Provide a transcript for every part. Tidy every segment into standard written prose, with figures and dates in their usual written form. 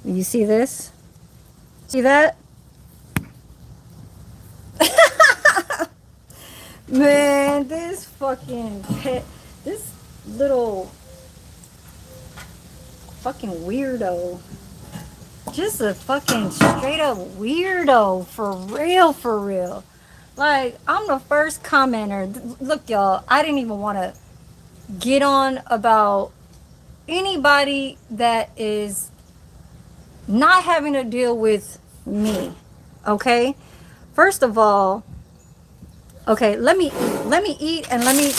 You see this? See that? Man, this fucking pet, this little fucking weirdo. Just a fucking straight up weirdo. For real, for real. Like, I'm the first commenter. Look, y'all, I didn't even want to get on about anybody that is not having to deal with me. Okay? First of all, okay, let me eat and let me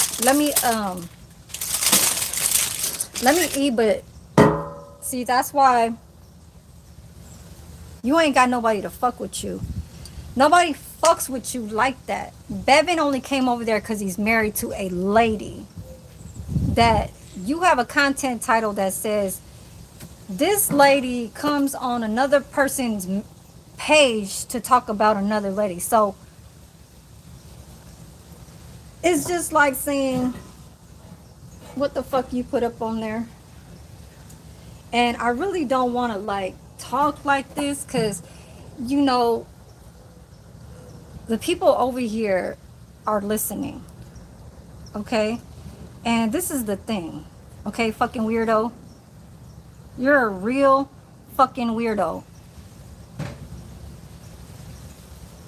eat, but see, that's why you ain't got nobody to fuck with you. Nobody fucks with you like that. Bevan only came over there because he's married to a lady. That you have a content title that says this lady comes on another person's page to talk about another lady. So it's just like saying, what the fuck you put up on there? And I really don't want to like talk like this because, you know, the people over here are listening. Okay? And this is the thing. Okay, fucking weirdo. You're a real fucking weirdo.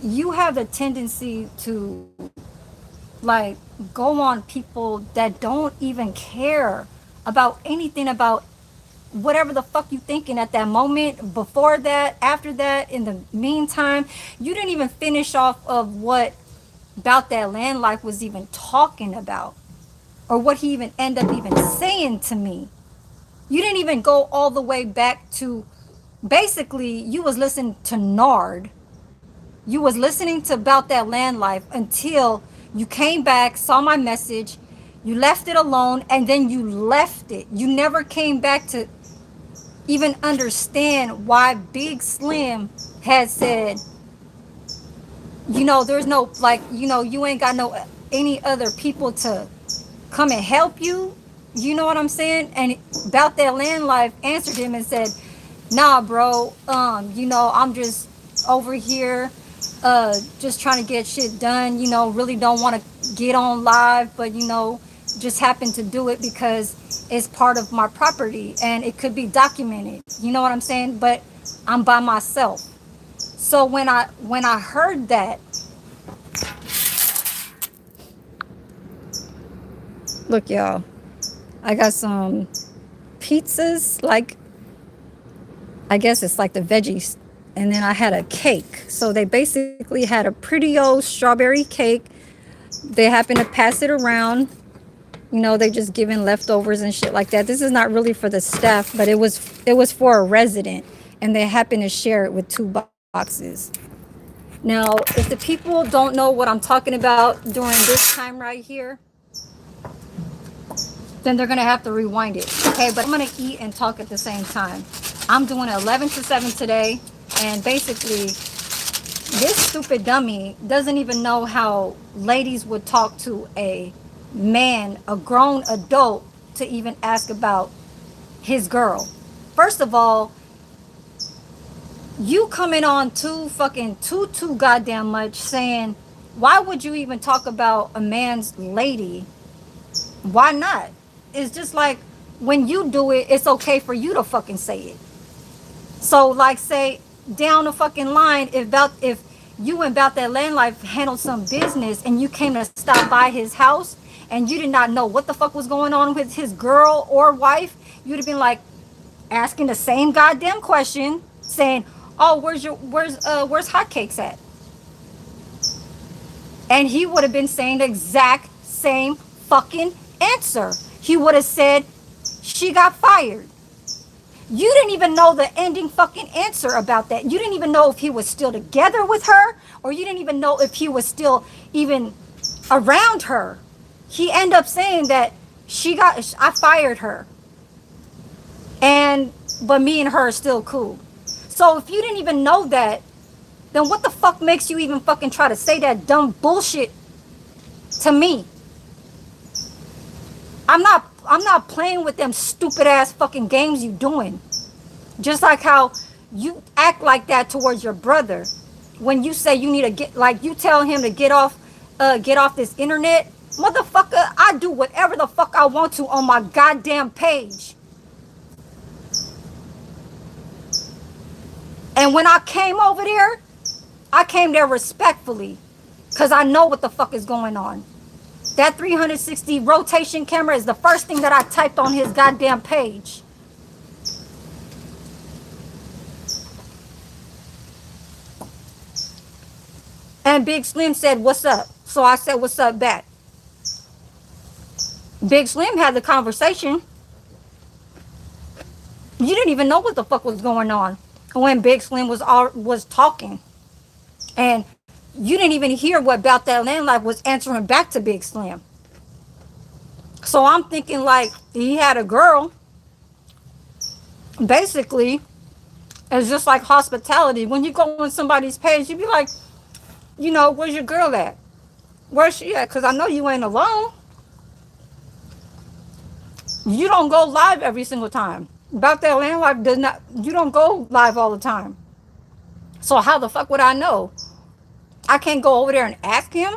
You have the tendency to like go on people that don't even care about anything about whatever the fuck you thinking at that moment, before that, after that, in the meantime. You didn't even finish off of what About That Land Life was even talking about, or what he even ended up even saying to me. You didn't even go all the way back to, basically you was listening to Nard. You was listening to About That Land Life until you came back, saw my message, you left it alone, and then you left it. You never came back to even understand why Big Slim had said, you know, there's no, like, you know, you ain't got no any other people to come and help you. You know what I'm saying? And About That Land Life answered him and said, nah, bro, you know, I'm just over here just trying to get shit done, you know, really don't want to get on live, but you know, just happen to do it because it's part of my property and it could be documented. You know what I'm saying? But I'm by myself. So when I heard that, look, y'all, I got some pizzas, like, I guess it's like the veggies, and then I had a cake. So they basically had a pretty old strawberry cake. They happened to pass it around. You know, they just giving leftovers and shit like that. This is not really for the staff, but it was for a resident, and they happened to share it with two boxes. Now, if the people don't know what I'm talking about during this time right here, then they're gonna have to rewind it. Okay, but I'm gonna eat and talk at the same time. I'm doing 11 to 7 today, and basically, this stupid dummy doesn't even know how ladies would talk to a man, a grown adult, to even ask about his girl. First of all, you coming on too goddamn much saying, why would you even talk about a man's lady? Why not? It's just like when you do it, it's okay for you to fucking say it. So like say down the fucking line, if you and About That Land Life handled some business and you came to stop by his house and you did not know what the fuck was going on with his girl or wife, you'd have been like asking the same goddamn question, saying, oh, where's hotcakes at? And he would have been saying the exact same fucking answer. He would have said, she got fired. You didn't even know the ending fucking answer about that. You didn't even know if he was still together with her, or you didn't even know if he was still even around her. He ended up saying that I fired her. And, but me and her are still cool. So if you didn't even know that, then what the fuck makes you even fucking try to say that dumb bullshit to me? I'm not playing with them stupid ass fucking games you doing. Just like how you act like that towards your brother when you say you need to get, like you tell him to get off this internet. Motherfucker, I do whatever the fuck I want to on my goddamn page. And when I came over there, I came there respectfully because I know what the fuck is going on. That 360 rotation camera is the first thing that I typed on his goddamn page. And Big Slim said, "What's up?" So I said, "What's up back?" Big Slim had the conversation. You didn't even know what the fuck was going on when Big Slim was talking. And you didn't even hear what About That Land Life was answering back to Big Slim. So I'm thinking like he had a girl. Basically, it's just like hospitality. When you go on somebody's page, you be like, you know, where's your girl at? Where's she at? Because I know you ain't alone. You don't go live every single time. About That Land Life does not, you don't go live all the time. So how the fuck would I know? I can't go over there and ask him.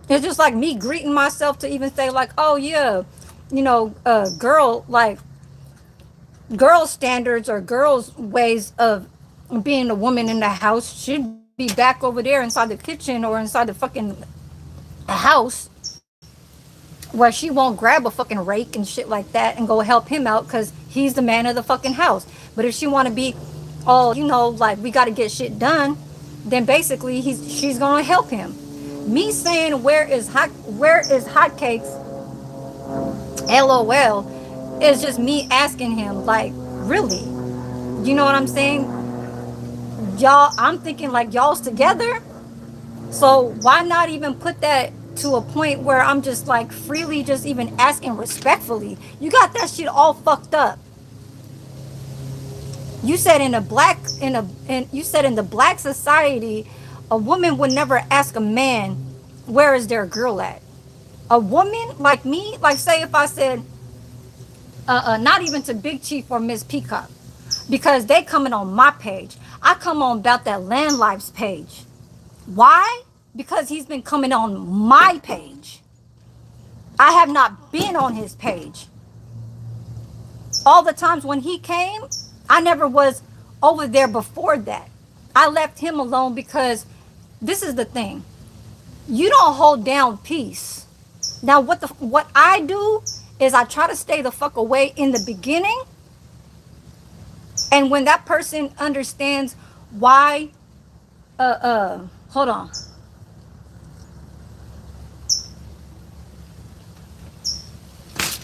It's just like me greeting myself to even say like, oh yeah, you know, girl, like girl standards or girls' ways of being a woman in the house should be back over there inside the kitchen or inside the fucking house where she won't grab a fucking rake and shit like that and go help him out because he's the man of the fucking house. But if she want to be all, you know, like we got to get shit done, then basically she's gonna help him. Me saying where is hotcakes, LOL, is just me asking him like, really, you know what I'm saying? Y'all, I'm thinking like y'all's together, so why not even put that to a point where I'm just like freely just even asking respectfully? You got that shit all fucked up. You said in you said in the black society, a woman would never ask a man, where is their girl at? A woman like me, like say if I said, not even to Big Chief or Miss Peacock, because they coming on my page. I come on About That Land Life's page. Why? Because he's been coming on my page. I have not been on his page. All the times when he came, I never was over there before that. I left him alone because this is the thing. You don't hold down peace. Now what I do is I try to stay the fuck away in the beginning. And when that person understands why hold on.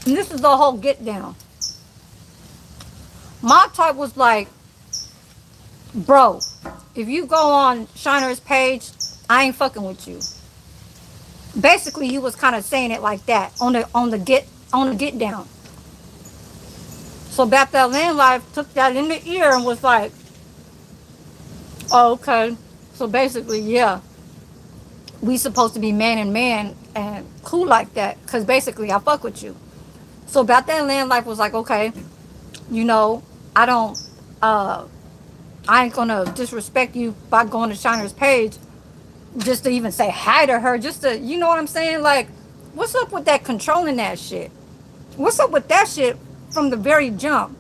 And this is the whole get down. My type was like, bro, if you go on Shiner's page, I ain't fucking with you. Basically, he was kind of saying it like that on the get down. So About That Land Life took that in the ear and was like, oh, okay. So basically, yeah, we supposed to be man and man and cool like that because basically I fuck with you. So About That Land Life was like, okay, you know, I don't, I ain't gonna disrespect you by going to Shiner's page just to even say hi to her, just to, you know what I'm saying? Like, what's up with that controlling that shit? What's up with that shit from the very jump?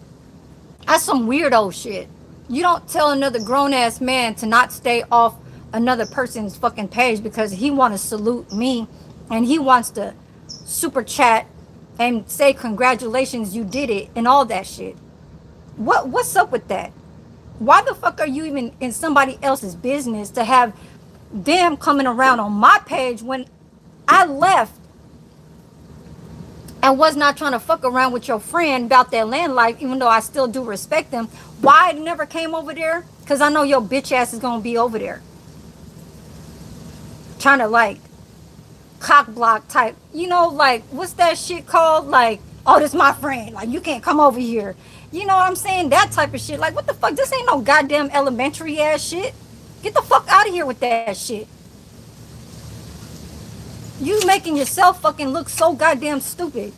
That's some weirdo shit. You don't tell another grown-ass man to not stay off another person's fucking page because he want to salute me and he wants to super chat and say congratulations, you did it and all that shit. What's up with that? Why the fuck are you even in somebody else's business to have them coming around on my page when I left and was not trying to fuck around with your friend About That Land Life, even though I still do respect them? Why I never came over there? Because I know your bitch ass is going to be over there trying to like cock block type, you know, like what's that shit called? Like, oh, this my friend, like you can't come over here, you know what I'm saying? That type of shit. Like, what the fuck? This ain't no goddamn elementary ass shit. Get the fuck out of here with that shit. You making yourself fucking look so goddamn stupid,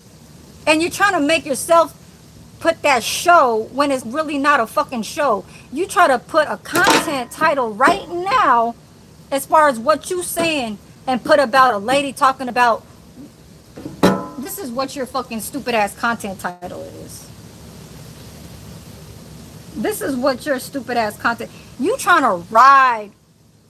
and you're trying to make yourself put that show when it's really not a fucking show. You try to put a content title right now as far as what you saying and put about a lady talking about this is what your fucking stupid ass content title is. This is what your stupid ass content. You trying to ride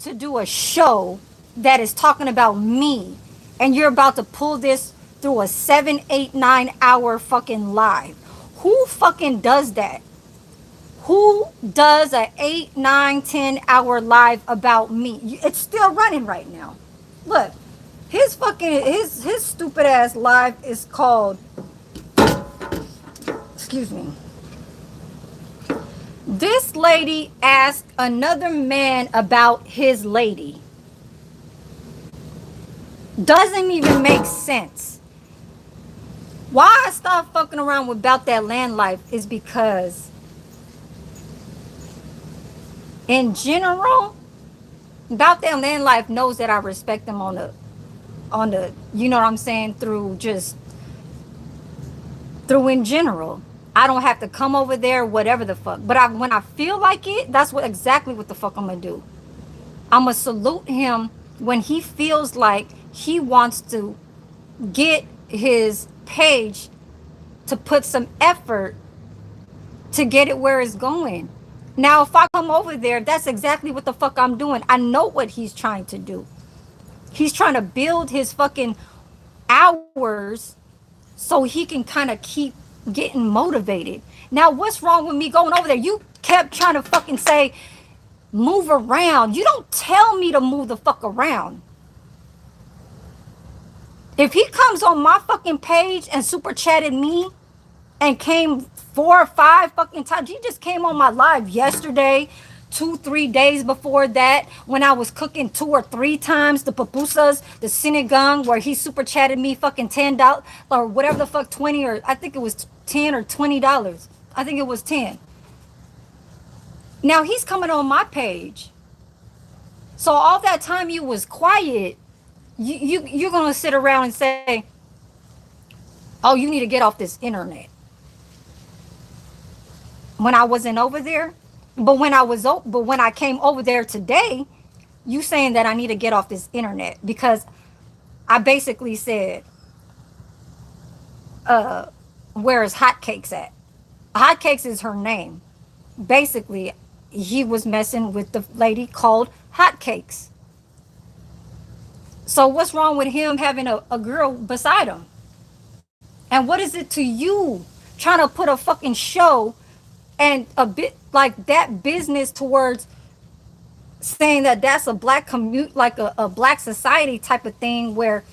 to do a show that is talking about me, and you're about to pull this through a 7, 8, 9 hour fucking live. Who fucking does that? Who does a 8, 9, 10 hour live about me? It's still running right now. Look, his stupid ass live is called, excuse me. This lady asked another man about his lady. Doesn't even make sense. Why I stopped fucking around with About That Land Life is because in general, About That Land Life knows that I respect them on the you know what I'm saying, through in general. I don't have to come over there, whatever the fuck. But when I feel like it, that's exactly what the fuck I'm gonna do. I'm gonna salute him when he feels like he wants to get his page to put some effort to get it where it's going. Now, if I come over there, that's exactly what the fuck I'm doing. I know what he's trying to do. He's trying to build his fucking hours so he can kind of keep getting motivated. Now, what's wrong with me going over there? You kept trying to fucking say, move around. You don't tell me to move the fuck around. If he comes on my fucking page and super chatted me and came 4 or 5 fucking times, he just came on my live yesterday, 2, 3 days before that, when I was cooking 2 or 3 times the pupusas, the sinigang, where he super chatted me fucking $10 or whatever the fuck, 20, or I think it was 10 or $20. I think it was 10. Now he's coming on my page. So all that time you was quiet, you're gonna sit around and say, oh, you need to get off this internet. When I wasn't over there, but when I came over there today, you saying that I need to get off this internet because I basically said, where is Hotcakes at? Hotcakes is her name. Basically, he was messing with the lady called Hotcakes. So what's wrong with him having a girl beside him? And what is it to you trying to put a fucking show and a bit like that business towards saying that that's a black commute, like a black society type of thing, where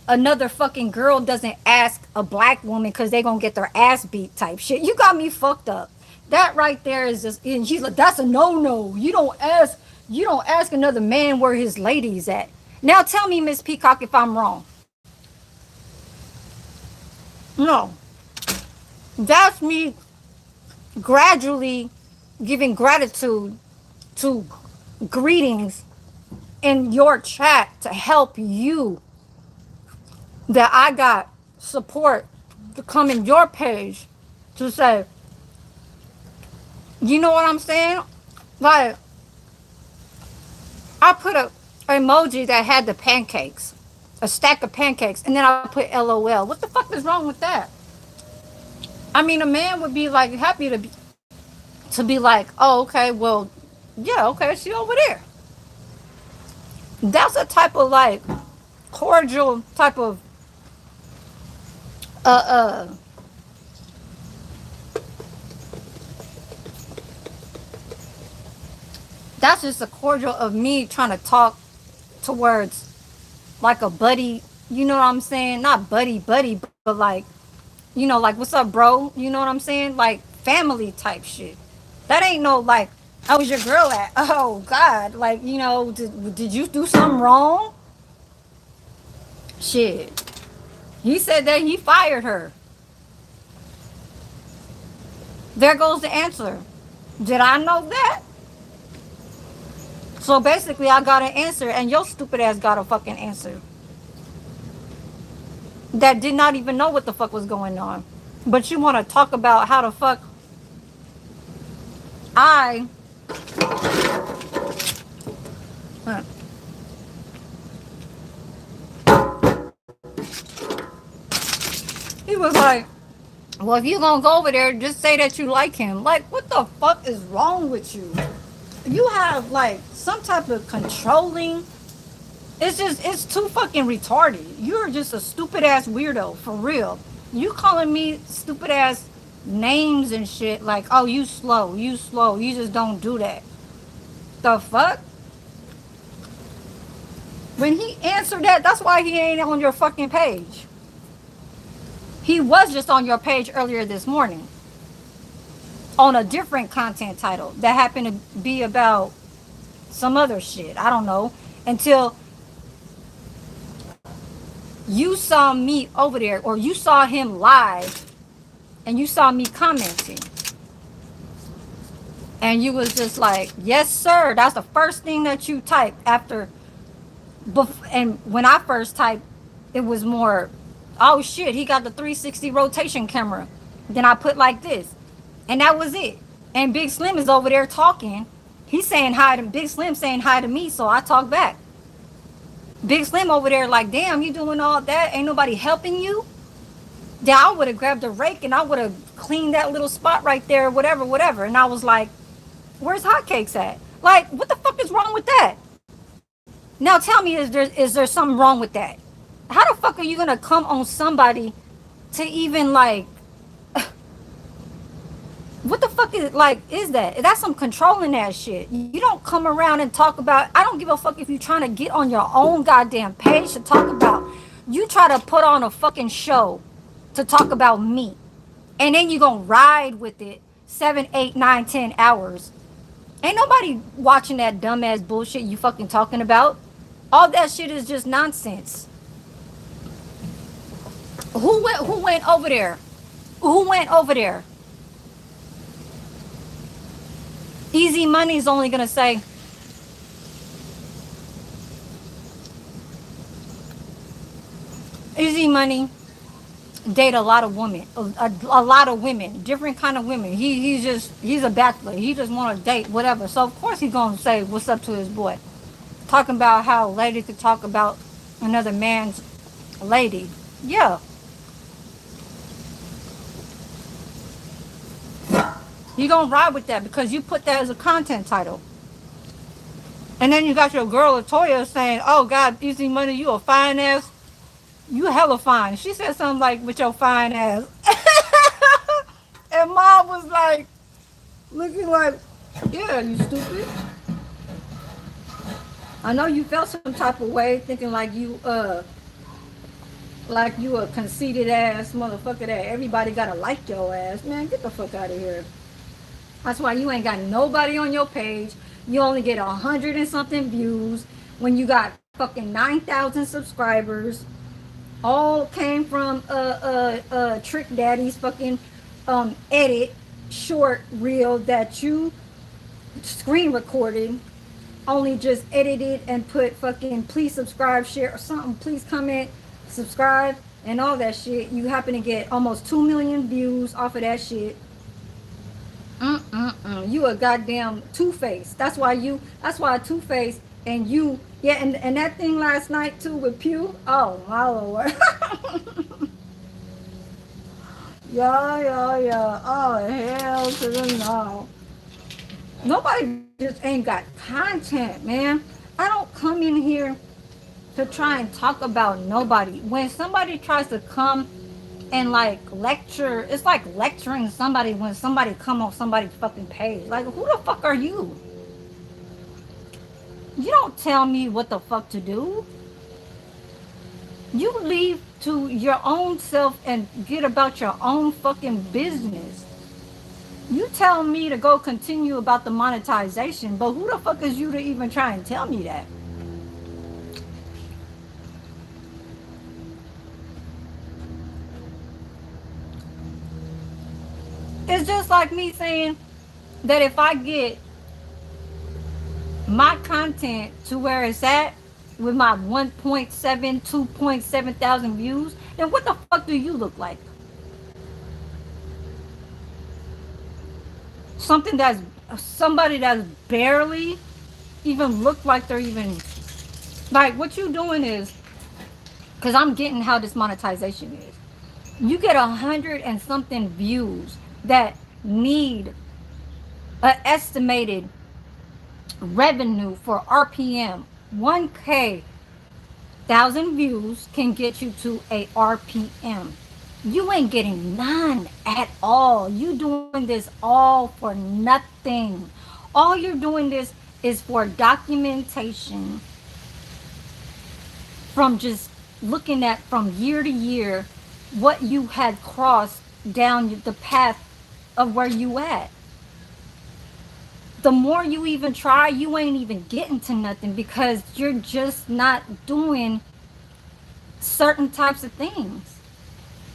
another fucking girl doesn't ask a black woman because they gonna get their ass beat type shit. You got me fucked up. That right there is just, and he's like, that's a no. You don't ask another man where his lady's at. Now tell me, Miss Peacock, if I'm wrong. No. That's me gradually giving gratitude to greetings in your chat to help you, that I got support to come in your page to say, you know what I'm saying? Like, I put a emoji that had the pancakes, a stack of pancakes, and then I put LOL. What the fuck is wrong with that? I mean, a man would be like happy to be like, oh, okay, well, yeah, okay, she over there. That's a type of like cordial type of uh that's just a cordial of me trying to talk towards like a buddy, you know what I'm saying? Not buddy, but like, you know, like, what's up, bro? You know what I'm saying? Like family type shit. That ain't no like, how was your girl at? Oh God, like, you know, did you do something wrong? Shit. He said that he fired her. There goes the answer. Did I know that? So basically, I got an answer, and your stupid ass got a fucking answer. That did not even know what the fuck was going on. But you want to talk about how the fuck I. uh, He was like, well, if you gonna go over there, just say that you like him. Like, what the fuck is wrong with you? You have like some type of controlling. It's too fucking retarded. You're just a stupid ass weirdo for real. You calling me stupid ass names and shit like, oh, you slow, you just don't do that. The fuck? When he answered that, that's why he ain't on your fucking page. He was just on your page earlier this morning on a different content title that happened to be about some other shit. I don't know. Until you saw me over there, or you saw him live and you saw me commenting. And you was just like, yes, sir. That's the first thing that you typed after. And when I first typed, it was more, oh shit, he got the 360 rotation camera. Then I put like this. And that was it. And Big Slim is over there talking. He's saying hi to Big Slim, saying hi to me. So I talk back. Big Slim over there like, damn, you doing all that? Ain't nobody helping you? Then I would have grabbed a rake and I would have cleaned that little spot right there, whatever, whatever. And I was like, where's Hotcakes at? Like, what the fuck is wrong with that? Now tell me, is there something wrong with that? How the fuck are you gonna come on somebody to even like, what the fuck is that? That's some controlling ass shit. You don't come around and talk about, I don't give a fuck if you're trying to get on your own goddamn page to talk about. You try to put on a fucking show to talk about me. And then you gonna ride with it 7, 8, 9, 10 hours. Ain't nobody watching that dumbass bullshit you fucking talking about. All that shit is just nonsense. Who went over there? Who went over there? Easy Money's only gonna say, Easy Money date a lot of women, a lot of women, different kind of women. He's a bachelor. He just want to date whatever. So of course he's gonna say what's up to his boy, talking about how a lady could talk about another man's lady. Yeah, you gonna ride with that because you put that as a content title. And then you got your girl Latoya saying, "Oh God, Easy Money, you a fine ass. You hella fine." She said something like, "With your fine ass," and Mom was like, looking like, "Yeah, you stupid. I know you felt some type of way, thinking like you a conceited ass motherfucker that everybody gotta like your ass. Man, get the fuck out of here. That's why you ain't got nobody on your page. You only get 100 and something views when you got fucking 9,000 subscribers. All came from Trick Daddy's fucking edit short reel that you screen recorded, only just edited and put fucking please subscribe, share or something, please comment, subscribe, and all that shit. You happen to get almost 2 million views off of that shit. You a goddamn two-face. That's why two-face and you, yeah, and that thing last night too with Pew. Oh my lord. Yeah. Oh hell to the no. Nobody just ain't got content, man. I don't come in here to try and talk about nobody. When somebody tries to come and like lecture, it's like lecturing somebody when somebody come on somebody's fucking page. Like, who the fuck are you? You don't tell me what the fuck to do. You leave to your own self and get about your own fucking business. You tell me to go continue about the monetization, but who the fuck is you to even try and tell me that? It's just like me saying that if I get my content to where it's at with my 1.7, 2.7 thousand views, then what the fuck do you look like? something that's somebody that's barely even look like they're even like what you doing is because I'm getting how this monetization is. You get 100 and something views that need an estimated revenue for RPM 1K thousand views can get you to a RPM. You ain't getting none at all. You doing this all for nothing. All you're doing this is for documentation from just looking at from year to year what you had crossed down the path of where you at. The more you even try, you ain't even getting to nothing because you're just not doing certain types of things.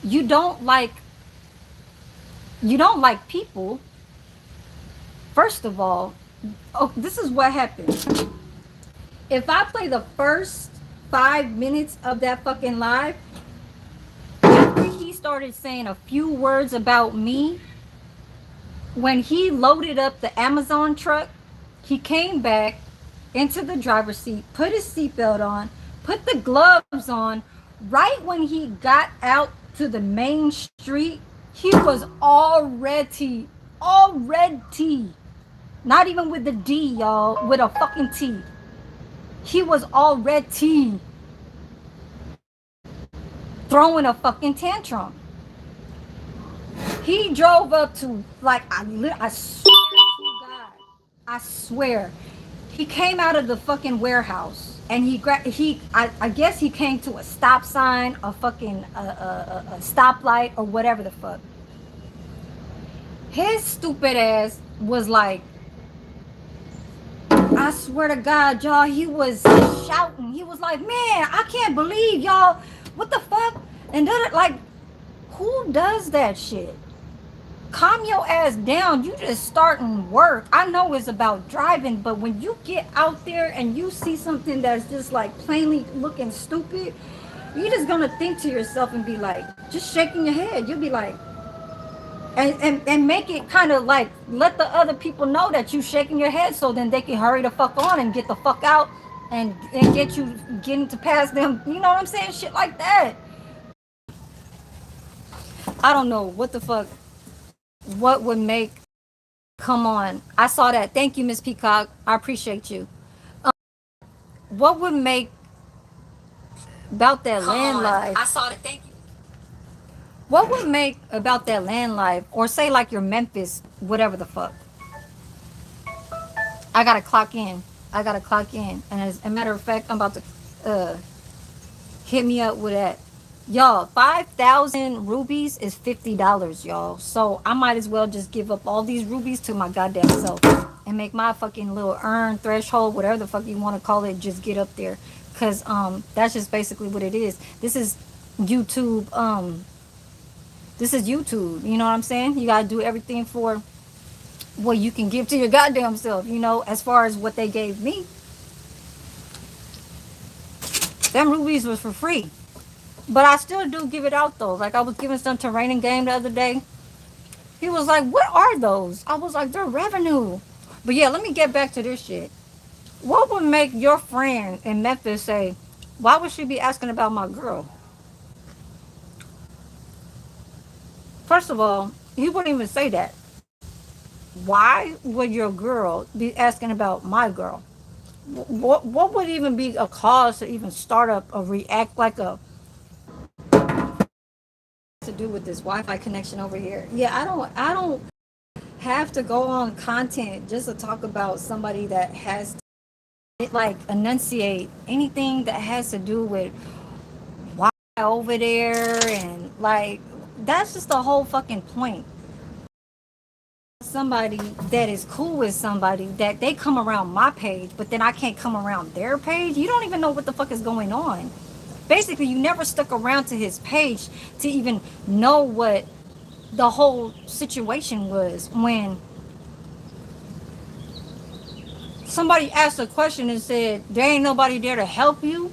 You don't like you don't like people. First of all, oh, this is what happens. If I play the first 5 minutes of that fucking live, after he started saying a few words about me, when he loaded up the Amazon truck, he came back into the driver's seat, put his seatbelt on, put the gloves on. Right when he got out to the main street, he was already, not even with the D, y'all, with a fucking T. He was already throwing a fucking tantrum. He drove up to like I swear to God, I swear, he came out of the fucking warehouse and I guess he came to a stop sign, a fucking a stoplight or whatever the fuck. His stupid ass was like, I swear to God, y'all, he was shouting. He was like, man, I can't believe y'all. What the fuck? And then like, who does that shit? Calm your ass down. You just starting work. I know it's about driving, but when you get out there and you see something that's just like plainly looking stupid, you're just gonna think to yourself and be like, just shaking your head. You'll be like, and make it kind of like let the other people know that you shaking your head so then they can hurry the fuck on and get the fuck out and get you getting to pass them. You know what I'm saying? Shit like that. I don't know what the fuck. What would make come on. I saw that. Thank you, Miss Peacock. I appreciate you. What would make about that come land on. Life? I saw that. Thank you. What would make about that land life, or say like your Memphis, whatever the fuck? I gotta clock in. I gotta clock in. And as a matter of fact, I'm about to hit me up with that. Y'all, 5,000 rubies is $50, y'all. So I might as well just give up all these rubies to my goddamn self and make my fucking little earn threshold, whatever the fuck you want to call it, just get up there. Cause that's just basically what it is. This is YouTube. This is YouTube. You know what I'm saying? You gotta do everything for what you can give to your goddamn self. You know, as far as what they gave me, them rubies was for free. But I still do give it out though. Like I was giving some to Rain and Game the other day. He was like, "What are those?" I was like, "They're revenue." But yeah, let me get back to this shit. What would make your friend in Memphis say, "Why would she be asking about my girl?" First of all, he wouldn't even say that. Why would your girl be asking about my girl? What would even be a cause to even start up or react like a to do with this Wi-Fi connection over here? Yeah, I don't have to go on content just to talk about somebody that has to like enunciate anything that has to do with why over there and like that's just the whole fucking point. Somebody that is cool with somebody that they come around my page, but then I can't come around their page. You don't even know what the fuck is going on. Basically, you never stuck around to his page to even know what the whole situation was when somebody asked a question and said there ain't nobody there to help you.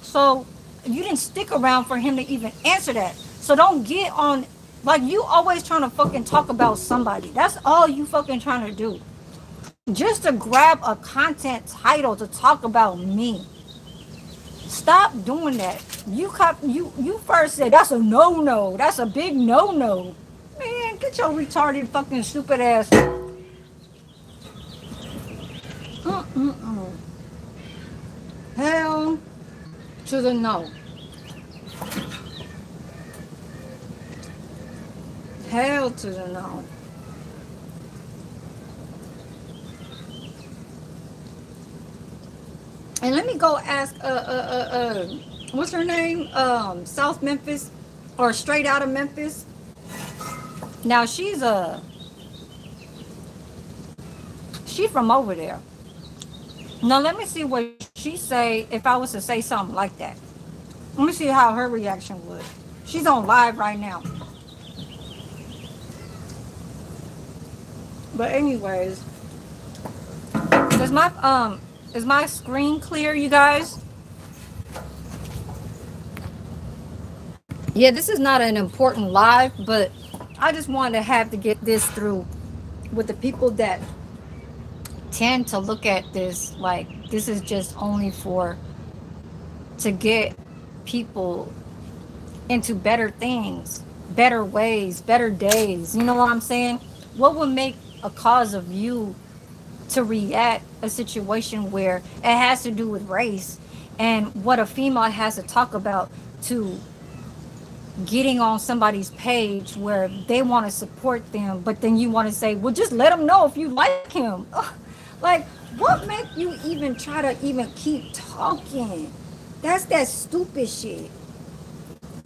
So you didn't stick around for him to even answer that. So don't get on Like you always trying to fucking talk about somebody. That's all you fucking trying to do. Just to grab a content title to talk about me. Stop doing that. You first said that's a no no. That's a big no no. Man, get your retarded fucking stupid ass. Mm-mm-mm. Hell to the no. Hell to the no. And let me go ask what's her name? South Memphis or straight out of Memphis. Now she from over there. Now let me see what she say if I was to say something like that. Let me see how her reaction would. She's on live right now. But anyways, is my screen clear, you guys? Yeah, this is not an important live, but I just wanted to have to get this through with the people that tend to look at this like this is just only for to get people into better things, better ways, better days. You know what I'm saying? What would make a cause of you to react a situation where it has to do with race and what a female has to talk about to getting on somebody's page where they want to support them, but then you want to say, well, just let them know if you like him. Ugh. Like, what make you even try to even keep talking? That's that stupid shit.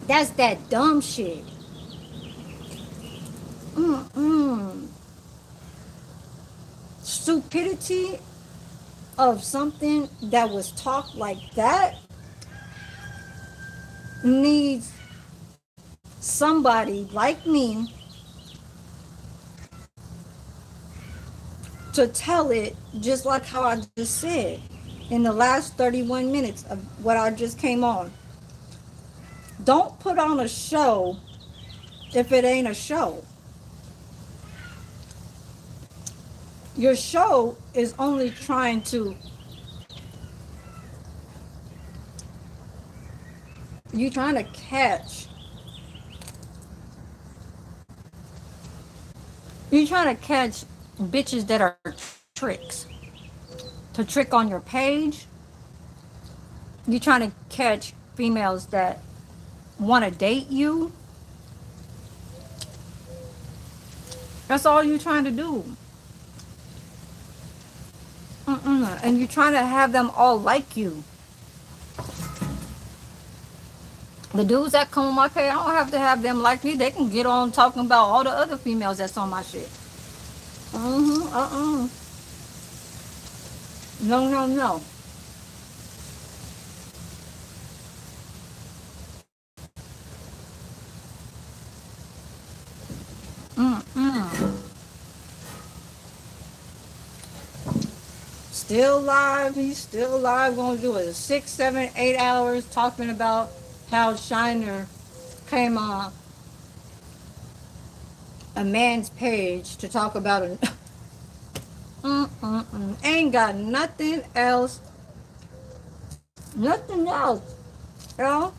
That's that dumb shit. Mm-mm. Stupidity of something that was talked like that needs somebody like me to tell it just like how I just said in the last 31 minutes of what I just came on. Don't put on a show if it ain't a show. Your show is only trying to, you trying to catch, you trying to catch bitches that are tricks. To trick on your page, you trying to catch females that want to date you. That's all you're trying to do. Mm-mm. And you're trying to have them all like you. The dudes that come on my page, I don't have to have them like me. They can get on talking about all the other females that's on my shit. Mm-hmm. Uh-uh. No, no, no. Mm-mm. Still live. He's still live. Gonna do it 6, 7, 8 hours talking about how Shiner came on a man's page to talk about it. Mm-mm-mm. Ain't got nothing else. Nothing else. You know?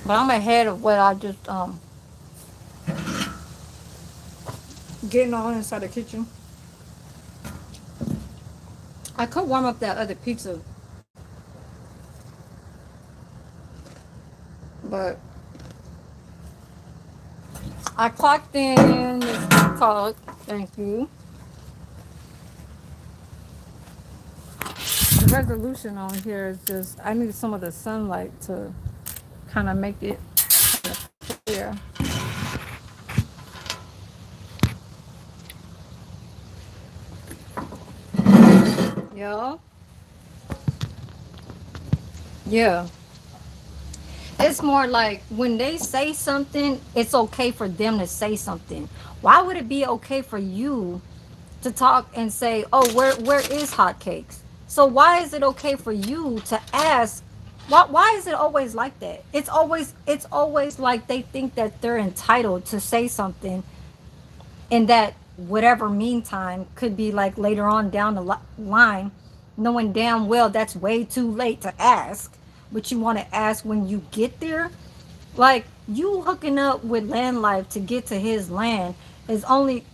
But I'm ahead of what I just getting on inside the kitchen. I could warm up that other pizza, but I clocked in this called, thank you. The resolution on here is just, I need some of the sunlight to kind of make it clear. Yeah. Yeah. It's more like when they say something, it's okay for them to say something. Why would it be okay for you to talk and say, "Oh, where is hotcakes?" So why is it okay for you to ask? Why is it always like that? It's always like they think that they're entitled to say something, and that whatever meantime could be like later on down the line, knowing damn well that's way too late to ask, but you want to ask when you get there. Like, you hooking up with Land Life to get to his land is only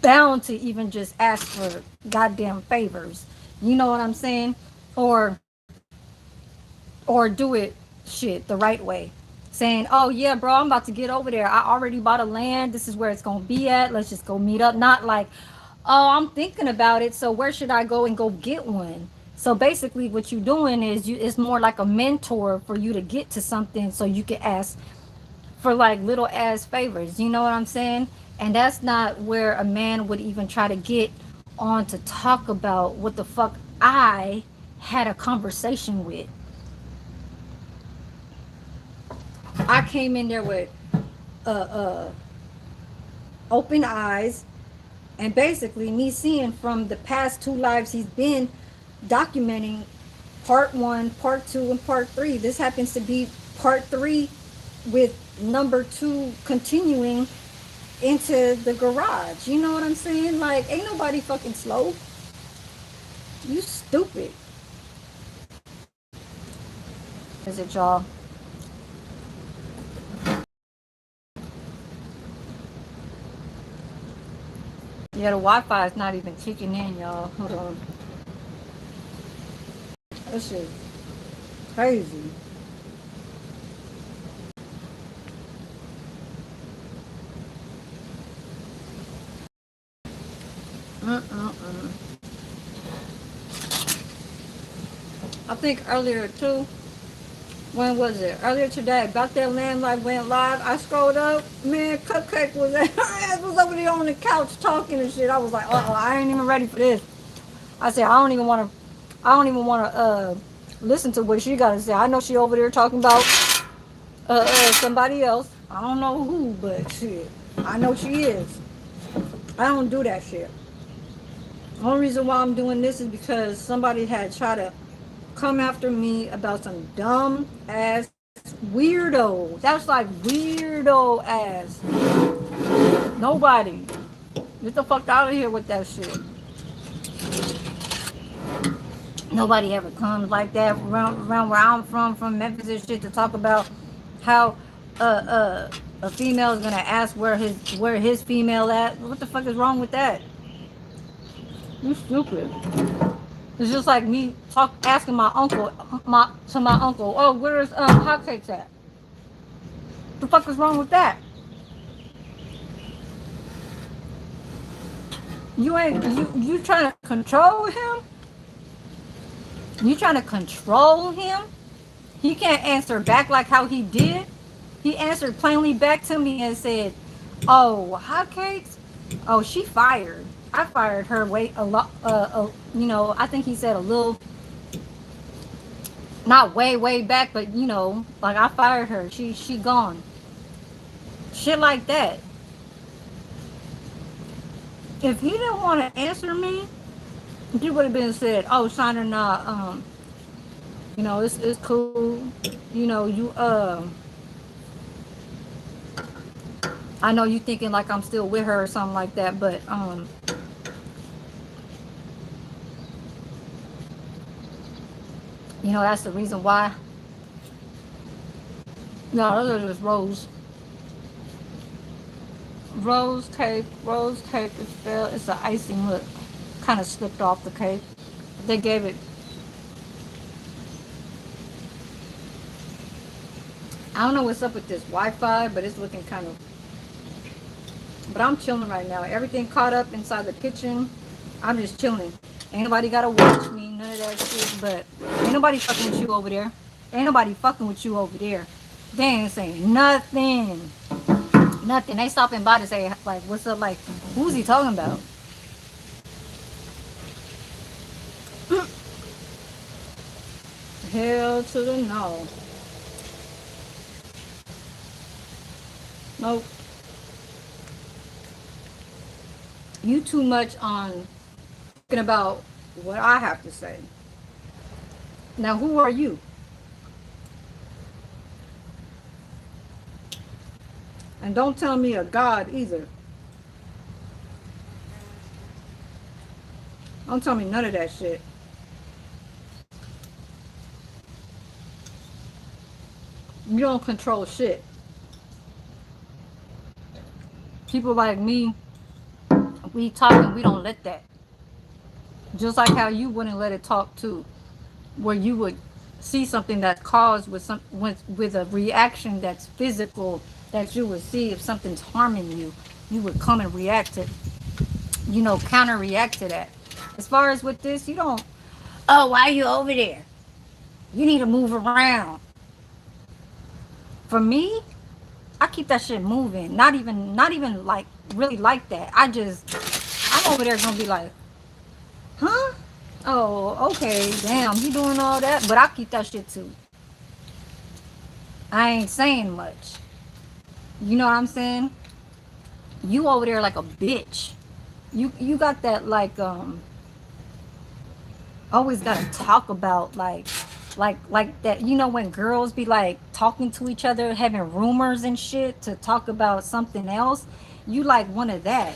bound to even just ask for goddamn favors. You know what I'm saying? Or or do it shit the right way. Saying, "Oh yeah, bro, I'm about to get over there. I already bought a land. This is where it's gonna be at. Let's just go meet up." Not like, "Oh, I'm thinking about it. So where should I go and go get one?" So basically, what you're doing is it's more like a mentor for you to get to something, so you can ask for like little ass favors. You know what I'm saying? And that's not where a man would even try to get on to talk about what the fuck I had a conversation with. I came in there with open eyes, and basically me seeing from the past two lives he's been documenting, part one, part two, and part three. This happens to be part three, with number two continuing into the garage. You know what I'm saying? Like, ain't nobody fucking slow. You stupid. Is it, y'all? Yeah, the Wi-Fi is not even kicking in, y'all. Hold on. That shit crazy. Mm-mm-mm. I think earlier too, when was it? Earlier today, about that land life went live. I scrolled up, man, Cupcake was her ass was over there on the couch talking and shit. I was like, I ain't even ready for this. I said, I don't even wanna listen to what she gotta say. I know she over there talking about somebody else. I don't know who, but shit. I know she is. I don't do that shit. The only reason why I'm doing this is because somebody had tried to come after me about some dumb ass weirdo. That's like weirdo ass. Nobody. Get the fuck out of here with that shit. Nobody ever comes like that around where I'm from Memphis and shit, to talk about how a female is gonna ask where his female at. What the fuck is wrong with that? You stupid. It's just like me asking my uncle, "Oh, where's hotcakes at?" The fuck is wrong with that? You trying to control him? You trying to control him? He can't answer back like how he did. He answered plainly back to me and said, "Oh, hotcakes? Oh, she fired. I fired her way a lot. I think he said a little, not way back, but like, I fired her. She gone. Shit like that. If he didn't want to answer me, he would have been said, "Oh, Shiner, nah, it's cool. You I know you thinking like I'm still with her or something like that, but that's the reason why." No, those are just rose cake. It fell. It's the icing. Look, kind of slipped off the cake. They gave it. I don't know what's up with this Wi-Fi, but it's looking kind of. But I'm chilling right now. Everything caught up inside the kitchen. I'm just chilling. Ain't nobody gotta watch me, none of that shit. But ain't nobody fucking with you over there. Ain't nobody fucking with you over there. They ain't saying nothing. Nothing. They stopping by to say, like, "What's up?" Like, who's he talking about? Hell to the no. Nope. You too much on thinking about what I have to say. Now, who are you? And don't tell me a God either. Don't tell me none of that shit. You don't control shit. People like me, we talk and we don't let that. Just like how you wouldn't let it talk too, where you would see something that's caused with a reaction that's physical that you would see if something's harming you, you would come and react to, counter react to that. As far as with this, you don't. Oh, why are you over there? You need to move around. For me, I keep that shit moving. Not even like really like that. I'm over there gonna be like, huh? Oh, okay, damn, you doing all that, but I keep that shit too. I ain't saying much. You know what I'm saying? You over there like a bitch. You got that like always gotta talk about like that, when girls be like talking to each other, having rumors and shit to talk about something else. You like one of that.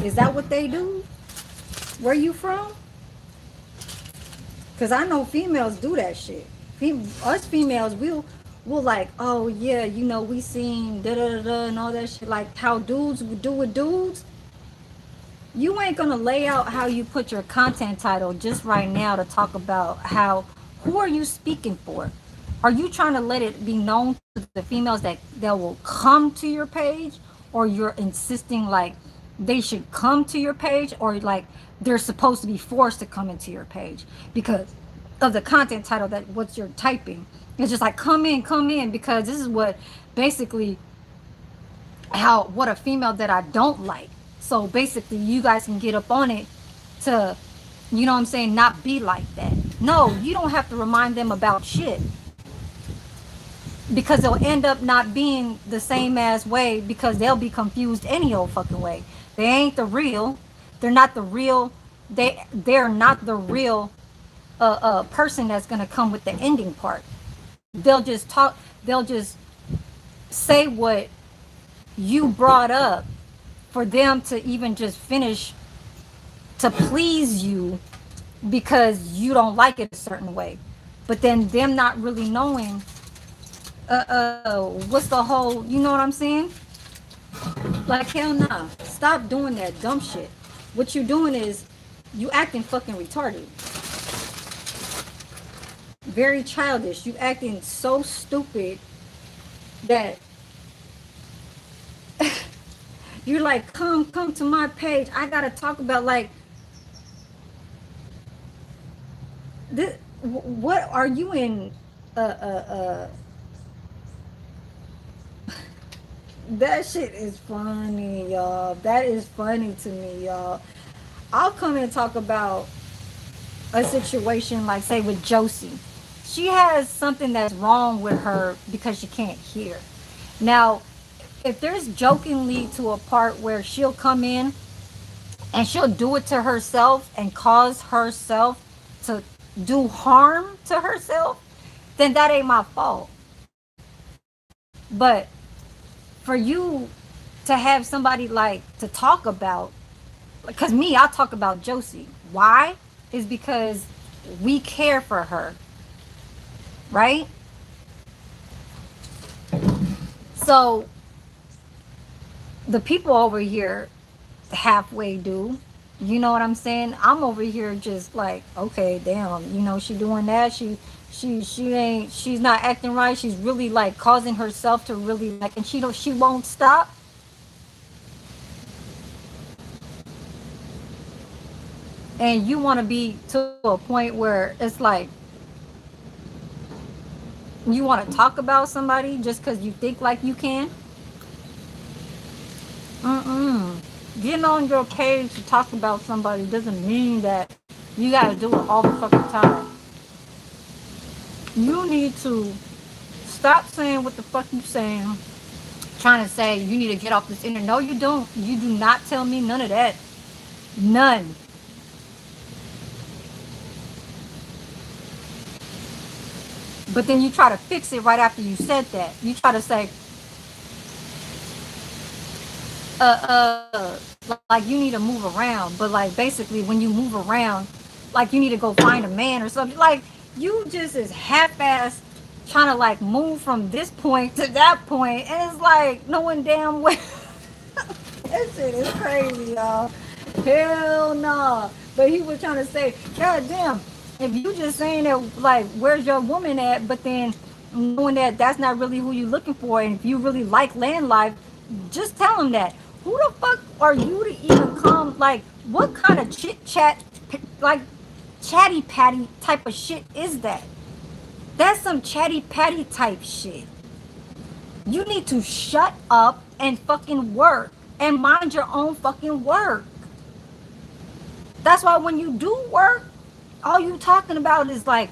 Is that what they do? Where you from? Because I know females do that shit. Us females, we'll like, oh yeah, we seen da da da da and all that shit. Like how dudes would do with dudes. You ain't gonna lay out how you put your content title just right now to talk about how. Who are you speaking for? Are you trying to let it be known to the females that will come to your page, or you're insisting like they should come to your page, or like they're supposed to be forced to come into your page because of the content title that what you're typing? It's just like come in, because this is what basically how what a female that I don't like. So basically you guys can get up on it to, what I'm saying, not be like that. No, you don't have to remind them about shit, because they'll end up not being the same as way, because they'll be confused any old fucking way. They ain't the real. They're not the real. They're not the real person that's gonna come with the ending part. They'll just talk. They'll just say what you brought up for them to even just finish to please you, because you don't like it a certain way. But then them not really knowing what's the whole, you know what I'm saying? Like hell nah. Stop doing that dumb shit. What you doing is you acting fucking retarded. Very childish. You acting so stupid that you're like, come to my page. I gotta talk about like this. What are you in? That shit is funny, y'all. That is funny to me, y'all. I'll come and talk about a situation like, say, with Josie. She has something that's wrong with her because she can't hear. Now, if there's jokingly to a part where she'll come in and she'll do it to herself and cause herself to do harm to herself, then that ain't my fault. But for you to have somebody like to talk about, because me, I talk about Josie. Why? Is because we care for her, right? So the people over here halfway do. You know what I'm saying? I'm over here just like, okay, damn, she doing that. She's not acting right. She's really like causing herself to really like, and she won't stop. And you want to be to a point where it's like you want to talk about somebody just because you think like you can. Mm-mm. Getting on your page to talk about somebody doesn't mean that you gotta do it all the fucking time. You need to stop saying what the fuck you saying trying to say you need to get off this internet. No, you don't. You do not tell me none of that. None. But then you try to fix it right after you said that. You try to say, like you need to move around. But like basically when you move around, like you need to go find a man or something. Like you just is half-ass trying to like move from this point to that point, and it's like knowing damn well that shit is crazy, y'all. Hell nah. But he was trying to say, God damn, if you just saying that, like, where's your woman at? But then knowing that that's not really who you looking for, and if you really like land life, just tell him that. Who the fuck are you to even come? Like, what kind of chit chat, like, chatty patty type of shit is that? That's some chatty patty type shit. You need to shut up and fucking work and mind your own fucking work. That's why when you do work, all you talking about is like,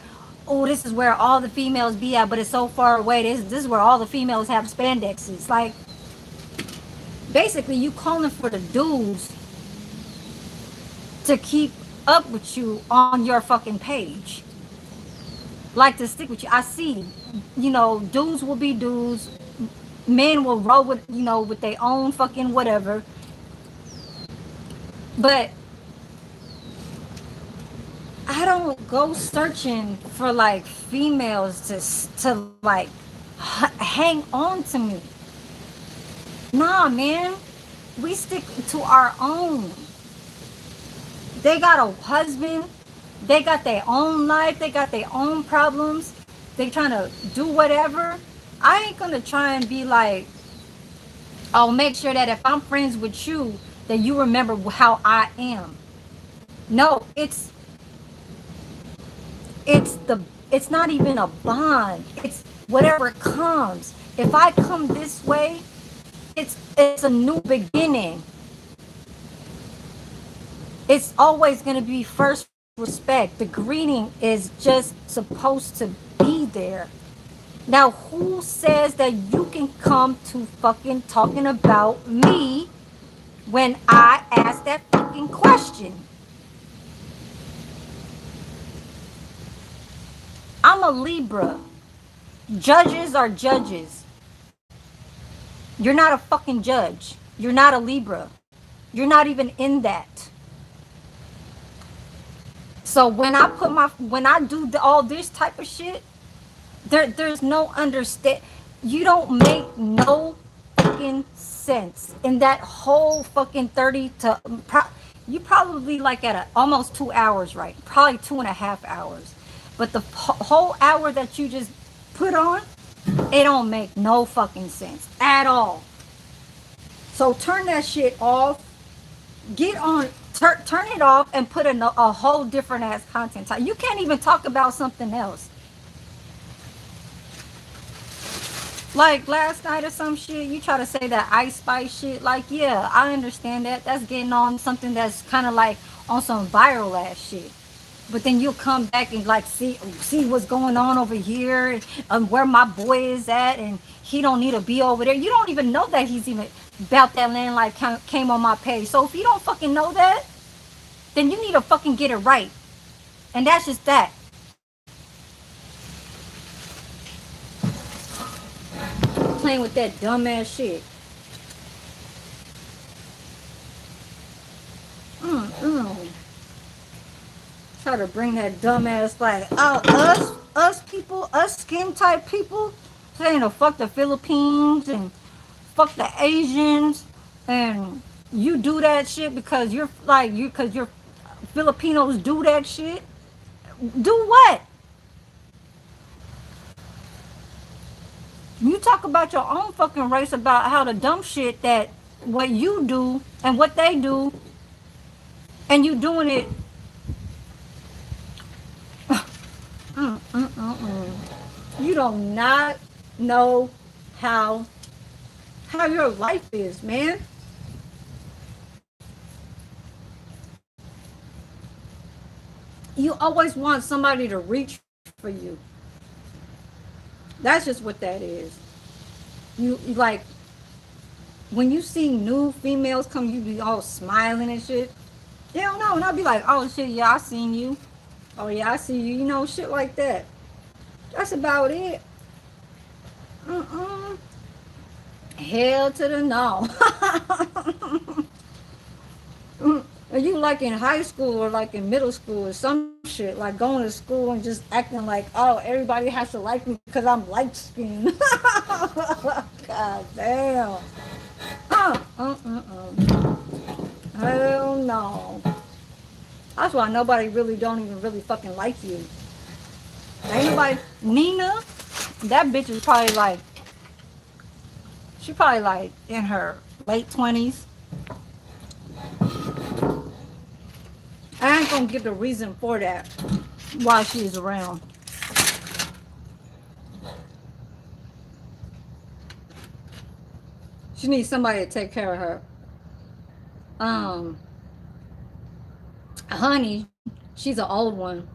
oh, this is where all the females be at, but it's so far away. This is where all the females have spandexes. Like, basically, you calling for the dudes to keep up with you on your fucking page. Like to stick with you. I see, dudes will be dudes. Men will roll with, with their own fucking whatever. But I don't go searching for like females to like hang on to me. Nah, man, we stick to our own. They got a husband, they got their own life, they got their own problems. They trying to do whatever. I ain't gonna try and be like, oh, make sure that if I'm friends with you, that you remember how I am. No, it's not even a bond. It's whatever comes. If I come this way, it's a new beginning. It's always going to be first respect. The greeting is just supposed to be there. Now, who says that you can come to fucking talking about me when I ask that fucking question? I'm a Libra. Judges are judges. You're not a fucking judge. You're not a Libra. You're not even in that. So when I do all this type of shit, there's no understand. You don't make no fucking sense in that whole fucking 30 to you probably like at almost 2 hours, right? Probably 2.5 hours. But the whole hour that you just put on, it don't make no fucking sense at all. So turn that shit off. Get on, turn it off, and put a whole different ass content type. You can't even talk about something else. Like last night or some shit, you try to say that Ice Spice shit. Like, yeah, I understand that. That's getting on something that's kind of like on some viral ass shit. But then you'll come back and like see what's going on over here, and where my boy is at, and he don't need to be over there. You don't even know that he's even about that land life came on my page. So if you don't fucking know that, then you need to fucking get it right. And that's just that. Playing with that dumbass shit. Mm-mm. Try to bring that dumbass like, oh, us people, us skin type people, saying to fuck the Philippines and fuck the Asians, and you do that shit because because you're Filipinos do that shit. Do what? You talk about your own fucking race, about how the dumb shit that what you do and what they do, and you doing it. You do not know how your life is, man. You always want somebody to reach for you. That's just what that is. You like when you see new females come, you be all smiling and shit. They don't know. And I'll be like, oh shit, yeah, I seen you. Oh yeah, I see you. You know, shit like that. That's about it. Mm-mm. Hell to the no. Are you like in high school or like in middle school or some shit, like going to school and just acting like, oh, everybody has to like me because I'm light skinned. God damn. Hell no. That's why nobody really don't even really fucking like you. Ain't nobody. Nina, that bitch is probably like, she probably like in her late 20s. I ain't gonna give the reason for that while she's around. She needs somebody to take care of her. Um, Honey, she's an old one.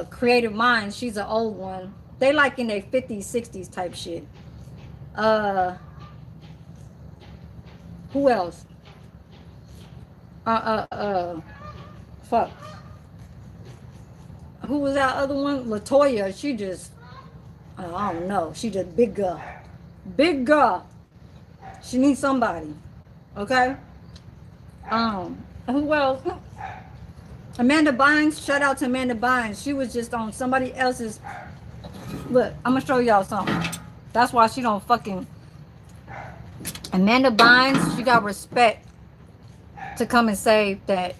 Creative Minds, she's an old one. They like in their 50s, 60s type shit. Uh, who else? Uh, uh, uh, Fuck. Who was that other one? Latoya. She just, I don't know. She just big girl. Big girl. She needs somebody. Okay? Who else? Amanda Bynes. Shout out to Amanda Bynes. She was just on somebody else's. Look, I'm gonna show y'all something. That's why she don't fucking. Amanda Bynes, she got respect to come and say that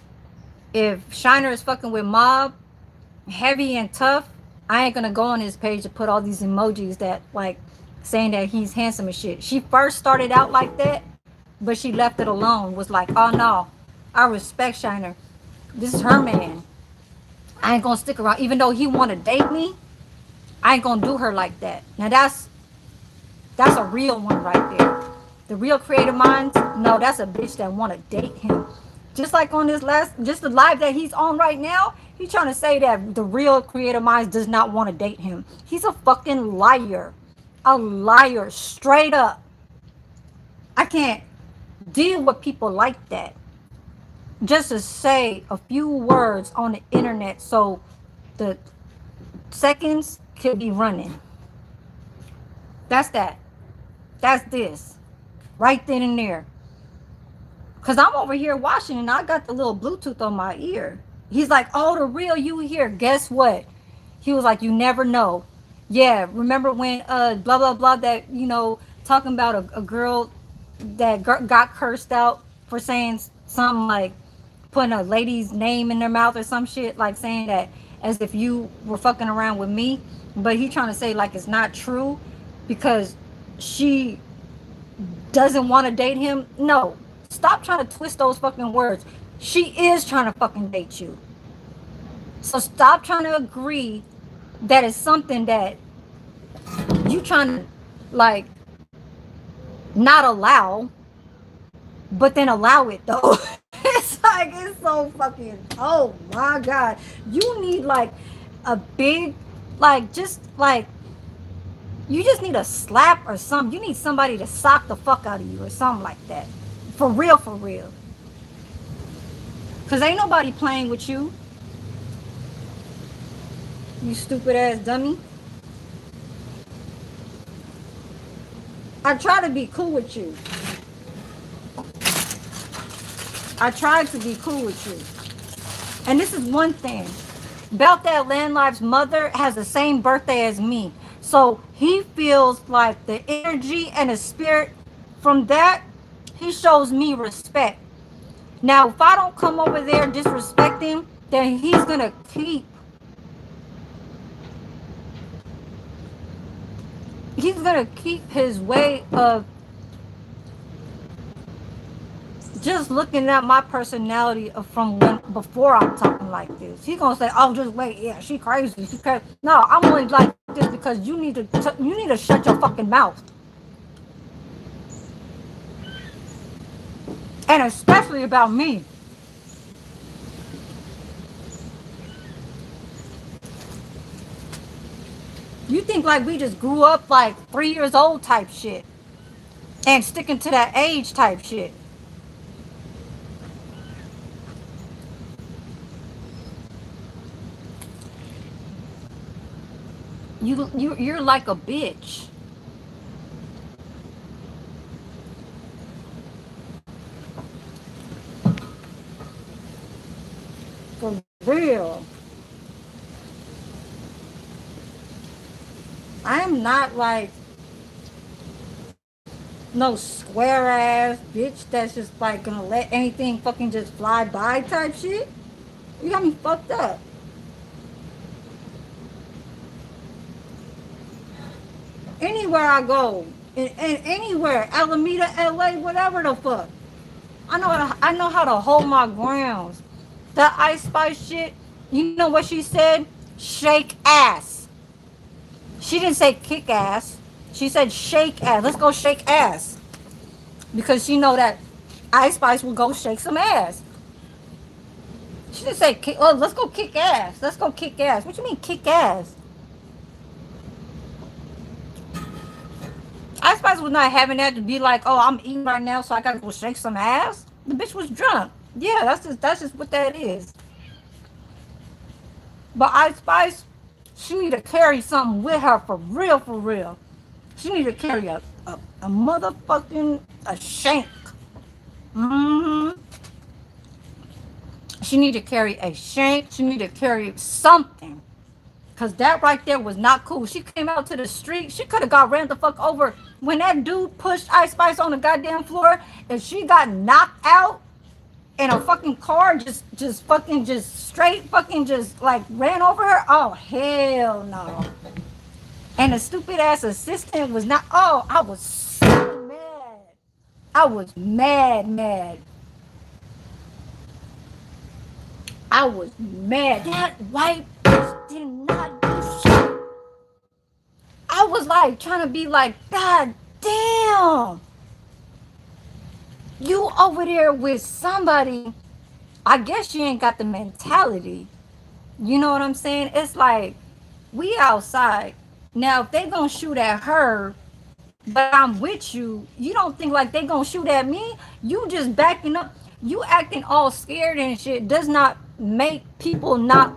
if Shiner is fucking with Mob, heavy and tough, I ain't gonna go on his page to put all these emojis that like saying that he's handsome and shit. She first started out like that, but she left it alone. Was like, oh no, I respect Shiner. This is her man. I ain't gonna stick around. Even though he wanna date me, I ain't gonna do her like that. Now that's a real one right there. The real creative minds, no, that's a bitch that wanna date him. Just like on this just the live that he's on right now, he's trying to say that the real creative minds does not want to date him. He's a fucking liar. A liar, straight up. I can't deal with people like that. Just to say a few words on the internet so the seconds could be running. That's that. That's this. Right then and there. Cause I'm over here watching and I got the little Bluetooth on my ear. He's like, oh, the real you here. Guess what? He was like, you never know. Yeah, remember when blah blah blah that, talking about a girl that got cursed out for saying something like putting a lady's name in their mouth or some shit, like saying that as if you were fucking around with me. But he trying to say like it's not true because she doesn't want to date him. No, stop trying to twist those fucking words. She is trying to fucking date you. So stop trying to agree that it's something that you trying to like not allow, but then allow it though. It's like it's so fucking, oh my god. You need like a big, like just like you just need a slap or something. You need somebody to sock the fuck out of you or something like that. For real, for real. Cause ain't nobody playing with you. You stupid ass dummy. I try to be cool with you. I tried to be cool with you. And this is one thing. About that Landlife's mother has the same birthday as me. So he feels like the energy and the spirit from that, he shows me respect. Now, if I don't come over there disrespecting, then he's gonna keep his way of just looking at my personality from when before I'm talking like this. He's gonna say, "Oh, just wait, yeah, she crazy, she crazy." No, I'm only like this because you need to shut your fucking mouth, and especially about me. You think like we just grew up like 3 years old type shit, and sticking to that age type shit. You're like a bitch. For real. I am not like no square ass bitch that's just like gonna let anything fucking just fly by type shit. You got me fucked up. Anywhere I go, in anywhere, Alameda, LA, whatever the fuck. I know how to hold my grounds. The Ice Spice shit, you know what she said? Shake ass. She didn't say kick ass. She said shake ass. Let's go shake ass. Because she know that Ice Spice will go shake some ass. She didn't say kick, oh, let's go kick ass. Let's go kick ass. What you mean kick ass? Ice Spice was not having that to be like, oh, I'm eating right now, so I gotta go shake some ass. The bitch was drunk. Yeah, that's just what that is. But Ice Spice, she need to carry something with her for real, for real. She need to carry a motherfucking a shank. hmm She need to carry a shank. She need to carry something. Cause that right there was not cool. She came out to the street. She could have got ran the fuck over. When that dude pushed Ice Spice on the goddamn floor, if she got knocked out and a fucking car just fucking just straight fucking just like ran over her, oh hell no. And the stupid ass assistant was not. Oh, I was so mad. I was mad, mad. I was mad. That white bitch did not do shit. I was like trying to be like, God damn, you over there with somebody. I guess you ain't got the mentality. You know what I'm saying? It's like we outside. Now if they gonna shoot at her, but I'm with you, you don't think like they gonna shoot at me? You just backing up. You acting all scared and shit does not make people not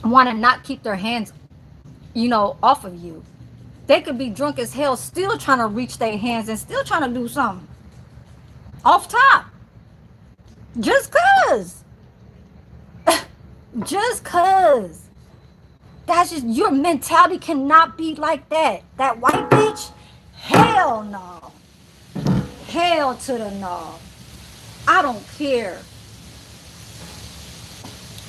want to not keep their hands, off of you. They could be drunk as hell, still trying to reach their hands and still trying to do something off top. Just cause. Just cause. That's just your mentality cannot be like that. That white bitch, hell no. Hell to the no. I don't care.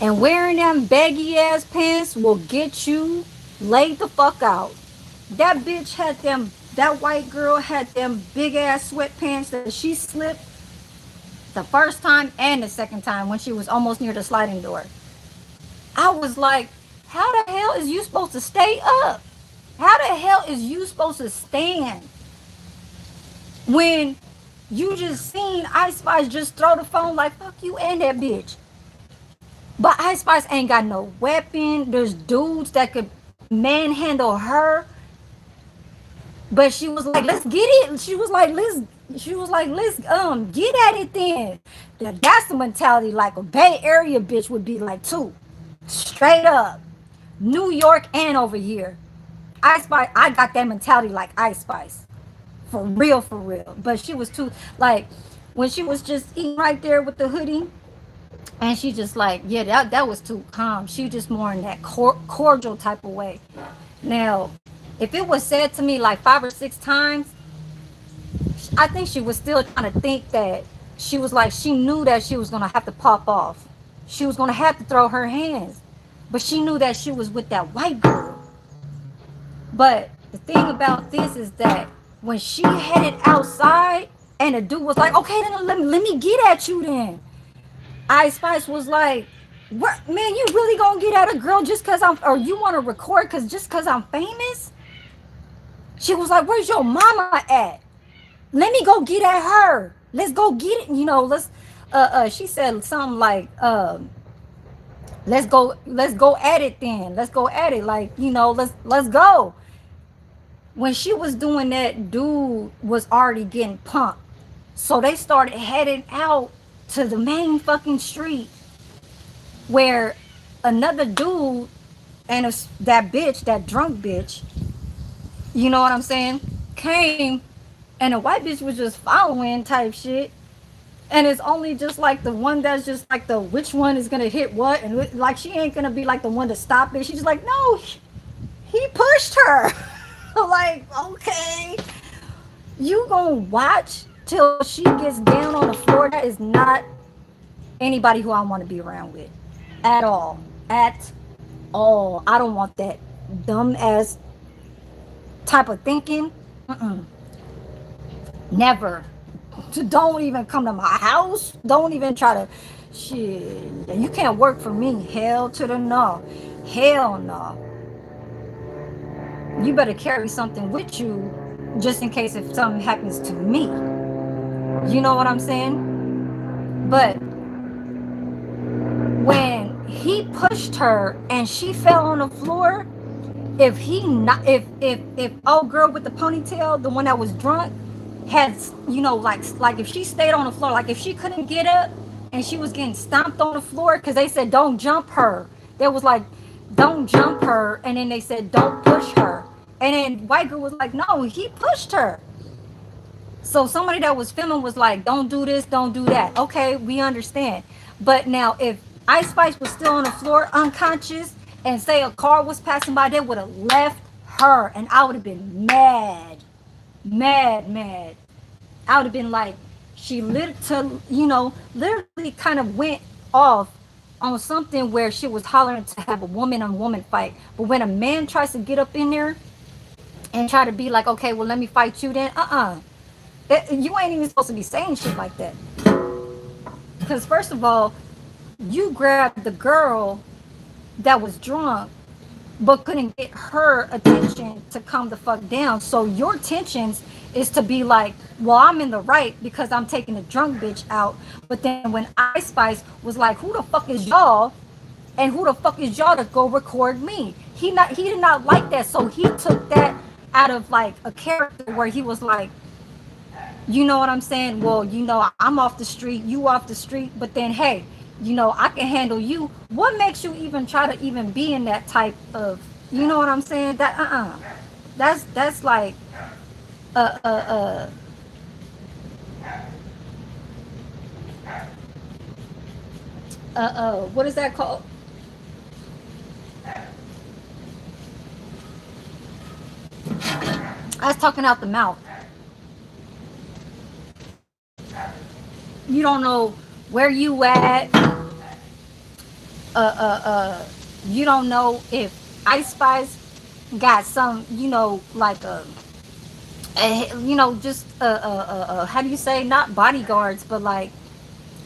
And wearing them baggy ass pants will get you laid the fuck out. That bitch had them, that white girl had them big ass sweatpants that she slipped the first time and the second time when she was almost near the sliding door. I was like, how the hell is you supposed to stay up? How the hell is you supposed to stand when you just seen Ice Spice just throw the phone like fuck you and that bitch? But Ice Spice ain't got no weapon. There's dudes that could manhandle her. But she was like, let's get it. She was like, let's get at it then. That's the mentality like a Bay Area bitch would be like too. Straight up. New York and over here. Ice Spice, I got that mentality like Ice Spice. For real, for real. But she was too like when she was just eating right there with the hoodie. And she just like, yeah, that was too calm. She just more in that cordial type of way. Now, if it was said to me like 5 or 6 times, I think she was still trying to think that she was like, she knew that she was going to have to pop off. She was going to have to throw her hands. But she knew that she was with that white girl. But the thing about this is that when she headed outside and the dude was like, okay, then let me get at you then. Ice Spice was like, "What man? You really gonna get at a girl just cause I'm, or you want to record cause just cause I'm famous?" She was like, "Where's your mama at? Let me go get at her. Let's go get it. Let's." She said something like, let's go at it then. Let's go at it. Like, let's go." When she was doing that, dude was already getting pumped. So they started heading out to the main fucking street where another dude and that bitch, that drunk bitch, you know what I'm saying, came, and the white bitch was just following type shit. And it's only just like the one that's just like the which one is gonna hit what, and like she ain't gonna be like the one to stop it. She's just like, no, he pushed her. Like, okay, you gonna watch till she gets down on the floor? That is not anybody who I want to be around with at all. At all. I don't want that dumb ass type of thinking. Mm-mm. Never. Don't even come to my house. Don't even try to. Shit. You can't work for me. Hell to the no. Hell no. You better carry something with you just in case if something happens to me. You know what I'm saying? But when he pushed her and she fell on the floor, if he not if old girl with the ponytail, the one that was drunk, had, like if she stayed on the floor, like if she couldn't get up and she was getting stomped on the floor, because they said don't jump her. There was like, don't jump her, and then they said don't push her, and then white girl was like, no, he pushed her. So somebody that was filming was like, don't do this, don't do that. Okay, we understand. But now if Ice Spice was still on the floor unconscious, and say a car was passing by, they would have left her, and I would have been mad. Mad, mad. I would have been like, she literally kind of went off on something where she was hollering to have a woman on woman fight. But when a man tries to get up in there and try to be like, okay, well, let me fight you, then you ain't even supposed to be saying shit like that. Because first of all, you grabbed the girl that was drunk but couldn't get her attention to calm the fuck down. So your tensions is to be like, well, I'm in the right because I'm taking the drunk bitch out. But then when Ice Spice was like, who the fuck is y'all? And who the fuck is y'all to go record me? He did not like that. So he took that out of like a character where he was like, you know what I'm saying? Well, I'm off the street, you off the street, but then hey, I can handle you. What makes you even try to even be in that type of, you know what I'm saying? That's like uh uh uh what is that called? I was talking out the mouth. You don't know where you at. Uh uh uh you don't know if Ice Spice got some, like just how do you say, not bodyguards, but like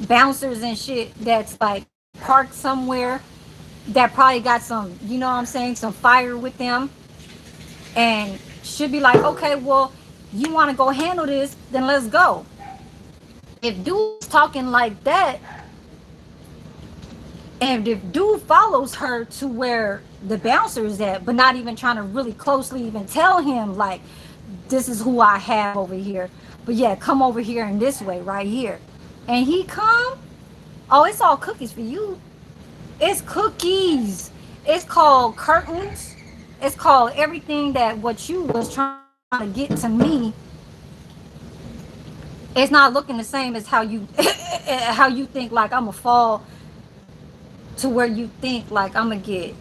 bouncers and shit that's like parked somewhere, that probably got some, you know what I'm saying, some fire with them, and should be like, okay, well, you want to go handle this, then let's go. If dude's talking like that, and if dude follows her to where the bouncer is at, but not even trying to really closely even tell him like, this is who I have over here, but yeah, come over here in this way right here, and he come, oh, it's all cookies for you. It's cookies. It's called curtains. It's called everything that what you was trying to get to me. It's not looking the same as how you how you think like I'm gonna fall to where you think like I'm gonna get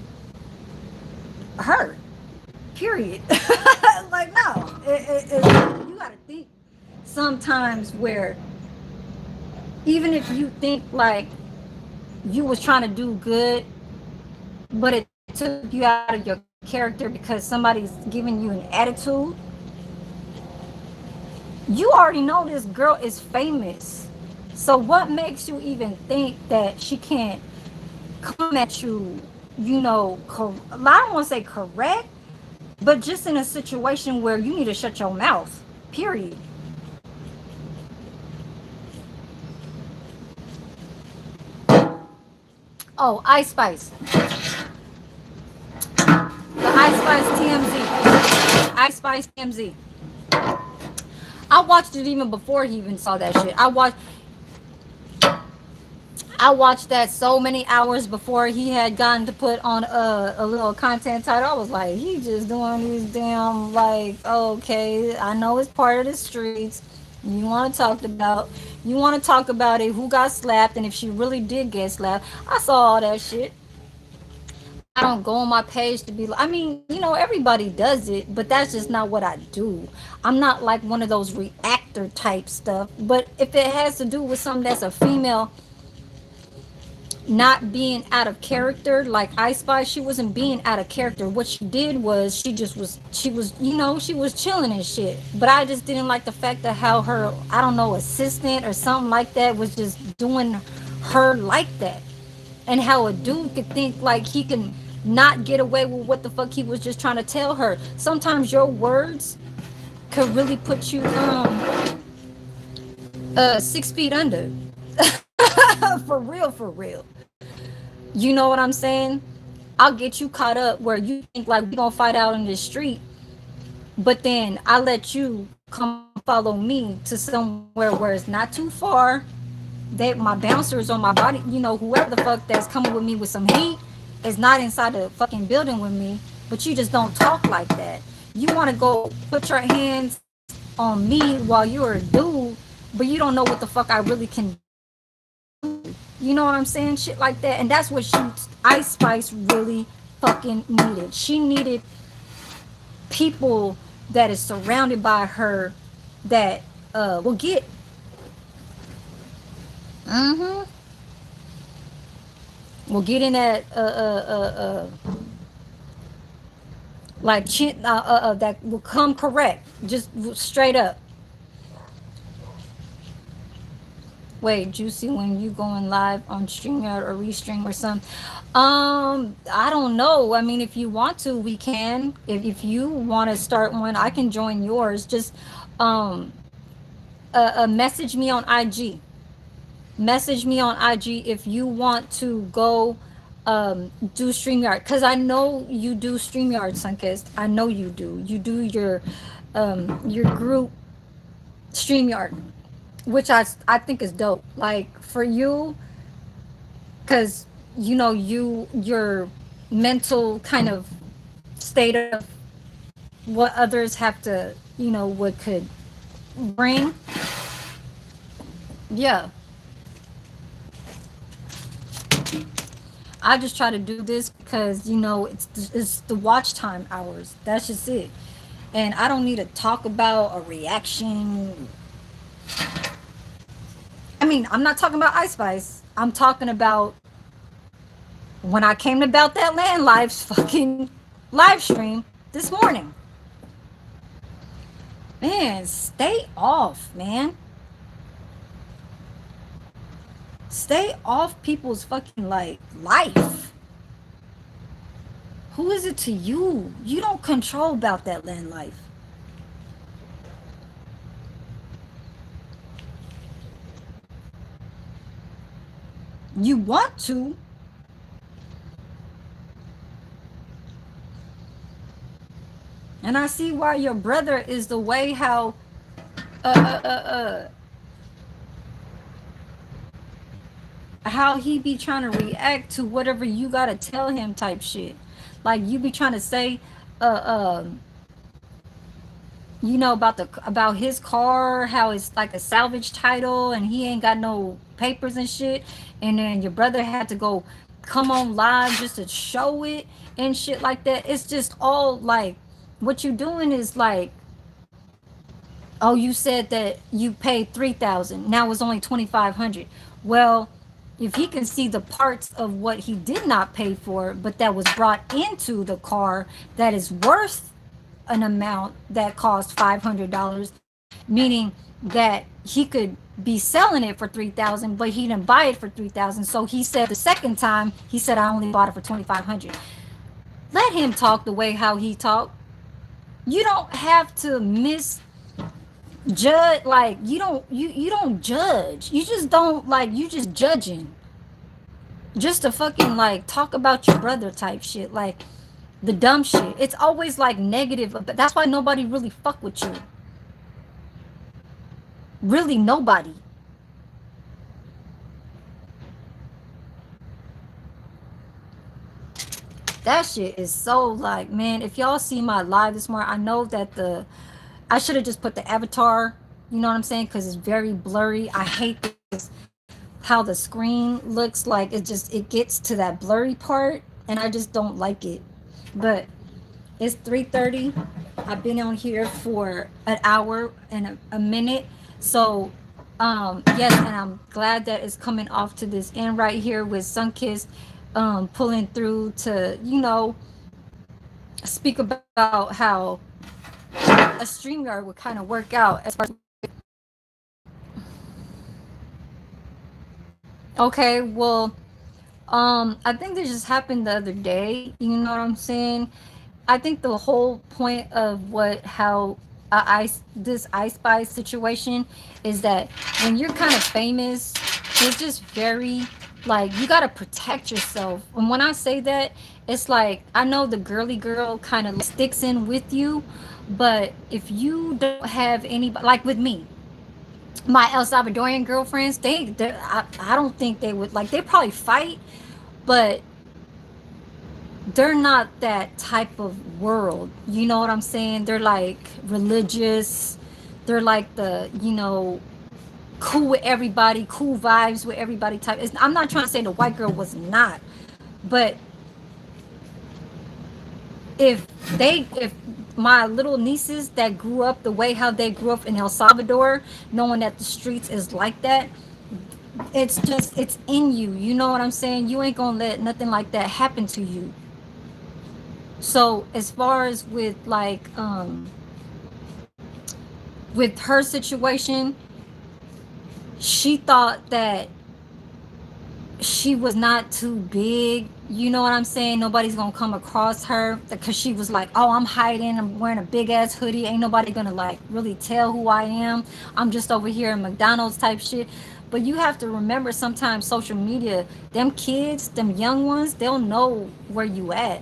hurt. Period. Like no, you gotta think sometimes where even if you think like you was trying to do good, but it took you out of your character because somebody's giving you an attitude, you already know this girl is famous. So what makes you even think that she can't come at you, I don't want to say correct, but just in a situation where you need to shut your mouth, period. Oh, Ice Spice. The Ice Spice TMZ. Ice Spice TMZ. I watched it even before he even saw that shit. I watched that so many hours before he had gotten to put on a little content title. I was like, he just doing these damn, like, okay, I know it's part of the streets. You want to talk about it, who got slapped, and if she really did get slapped. I saw all that shit. I don't go on my page to be like, I mean, everybody does it, but that's just not what I do. I'm not like one of those reactor type stuff. But if it has to do with something that's a female not being out of character, like I Spy, she wasn't being out of character. What she did was she was chilling and shit. But I just didn't like the fact that how her, I don't know, assistant or something like that was just doing her like that. And how a dude could think like he can not get away with what the fuck he was just trying to tell her. Sometimes your words could really put you 6 feet under. For real, for real. You know what I'm saying? I'll get you caught up where you think like we gonna fight out in the street, but then I let you come follow me to somewhere where it's not too far. They, my bouncers on my body, whoever the fuck that's coming with me with some heat is not inside the fucking building with me. But you just don't talk like that. You want to go put your hands on me while you're a dude, but you don't know what the fuck I really can do. You know what I'm saying? Shit like that. And that's what Ice Spice really fucking needed. She needed people that is surrounded by her that will get. Mm-hmm. Will get in that like that will come correct, just straight up. Wait, Juicy, when you going live on StreamYard or Restream or something? I don't know. I mean, if you want to, we can. If you want to start one, I can join yours. Just um, message me on IG. Message me on IG if you want to go do StreamYard. Because I know you do StreamYard, Sunkist. I know you do. You do your group StreamYard, which I think is dope. Like for you, because your mental kind of state of what others have to what could bring. Yeah, I just try to do this because it's the watch time hours. That's just it. And I don't need to talk about a reaction. I mean, I'm not talking about Ice Spice. I'm talking about when I came about that Land Live's fucking live stream this morning. Man, stay off, man. Stay off people's fucking like life. Who is it to you? You don't control about that Land Life. You want to. And I see why your brother is the way how how he be trying to react to whatever you gotta tell him type shit. Like you be trying to say about his car, how it's like a salvage title and he ain't got no papers and shit, and then your brother had to go come on live just to show it and shit like that. It's just all like what you doing is like, oh, you said that you paid 3,000, now it's only 2,500. Well, if he can see the parts of what he did not pay for but that was brought into the car that is worth an amount that cost $500, meaning that he could be selling it for 3,000 but he didn't buy it for 3,000. So he said the second time he said I only bought it for 2,500. Let him talk the way how he talked. You don't have to misjudge. Like you don't judge. You just don't, like, you just judging just to fucking like talk about your brother type shit. Like The dumb shit. It's always like negative. But that's why nobody really fuck with you. Really, nobody. That shit is so like, man, if y'all see my live this morning, I know that I should have just put the avatar, you know what I'm saying? Because it's very blurry. I hate this, how the screen looks like it gets to that blurry part, and I just don't like it. But it's 3:30. I've been on here for an hour and a minute. So, yes, and I'm glad that it's coming off to this end right here with Sunkiss pulling through to, speak about how a StreamYard would kind of work out as far as. Okay, well, I think this just happened the other day. You know what I'm saying? I think the whole point of how this I Spy situation is that when you're kind of famous, it's just very like you gotta protect yourself. And when I say that, it's like I know the girly girl kind of sticks in with you, but if you don't have anybody like with me, my El Salvadorian girlfriends, I don't think they would like they probably fight, but they're not that type of world. You know what I'm saying? They're like religious. They're like cool with everybody, cool vibes with everybody type. I'm not trying to say the white girl was not, but if if my little nieces that grew up the way how they grew up in El Salvador, knowing that the streets is like that, it's in you. You know what I'm saying? You ain't gonna let nothing like that happen to you. So as far as with her situation, she thought that she was not too big. You know what I'm saying? Nobody's gonna come across her because she was like, "Oh, I'm hiding. I'm wearing a big ass hoodie. Ain't nobody gonna like really tell who I am. I'm just over here in McDonald's type shit." But you have to remember, sometimes social media, them kids, them young ones, they'll know where you at.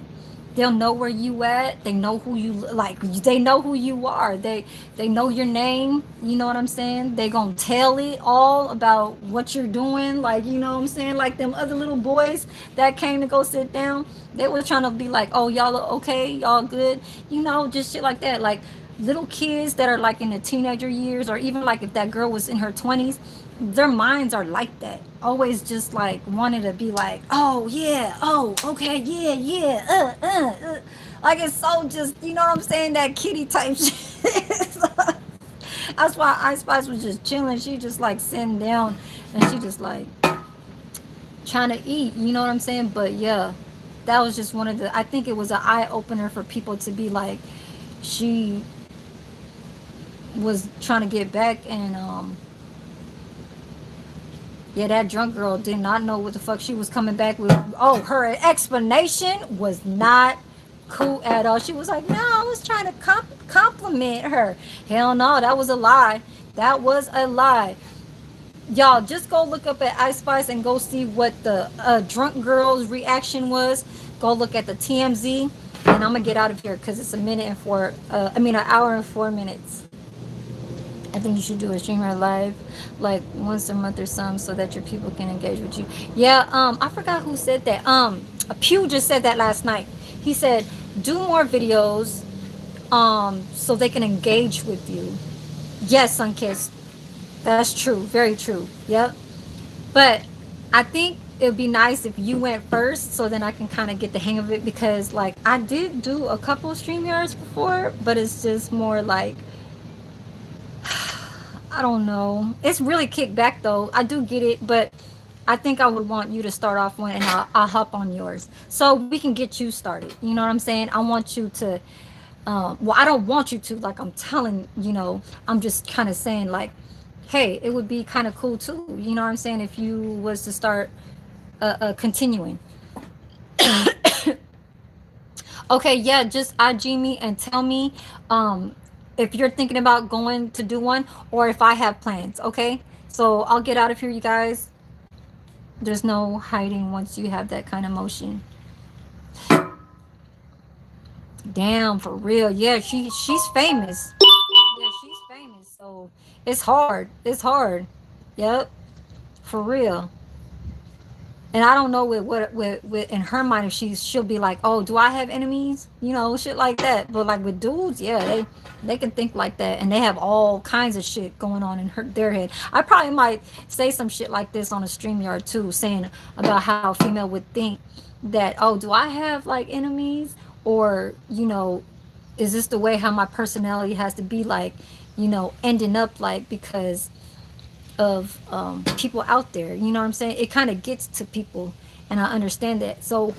They'll know where you at. They know who you like. They know who you are. They know your name. You know what I'm saying? They gonna tell it all about what you're doing. Like, you know what I'm saying? Like them other little boys that came to go sit down. They were trying to be like, oh, y'all are okay, y'all good. Just shit like that. Like little kids that are like in the teenager years, or even like if that girl was in her 20s, their minds are like that. Always just like wanting to be like, oh yeah, oh okay, yeah, yeah, like it's so just, you know what I'm saying, that kitty type shit. That's why Ice Spice was just chilling. She just like sitting down and she just like trying to eat. You know what I'm saying? But yeah, that was just one of the. I think it was an eye opener for people to be like, she was trying to get back and yeah, that drunk girl did not know what the fuck she was coming back with. Oh, her explanation was not cool at all. She was like, no, I was trying to compliment her. Hell no, that was a lie. That was a lie. Y'all, just go look up at Ice Spice and go see what the drunk girl's reaction was. Go look at the TMZ. And I'm going to get out of here because it's an hour and 4 minutes. I think you should do a streamer live like once a month or something so that your people can engage with you. Yeah, I forgot who said that. Pew just said that last night. He said, do more videos so they can engage with you. Yes, Sunkissed. That's true. Very true. Yep. But I think it would be nice if you went first so then I can kind of get the hang of it, because like I did do a couple of StreamYards before, but it's just more like I don't know. It's really kicked back though. I do get it, but I think I would want you to start off one and I'll hop on yours so we can get you started. You know what I'm saying? I want you to, well, I don't want you to, like I'm telling, I'm just kind of saying like, hey, it would be kind of cool too. You know what I'm saying? If you was to start continuing. Okay, yeah, just IG me and tell me if you're thinking about going to do one or if I have plans, okay? So I'll get out of here, you guys. There's no hiding once you have that kind of motion. Damn, for real. Yeah, she's famous. Yeah, she's famous. So it's hard. It's hard. Yep, for real. And I don't know with in her mind if she'll be like, oh, do I have enemies? You know, shit like that. But like with dudes, yeah, they can think like that, and they have all kinds of shit going on in their head. I probably might say some shit like this on a StreamYard too, saying about how a female would think that, oh, do I have like enemies, or is this the way how my personality has to be like, ending up like because of people out there. You know what I'm saying? It kind of gets to people, and I understand that. So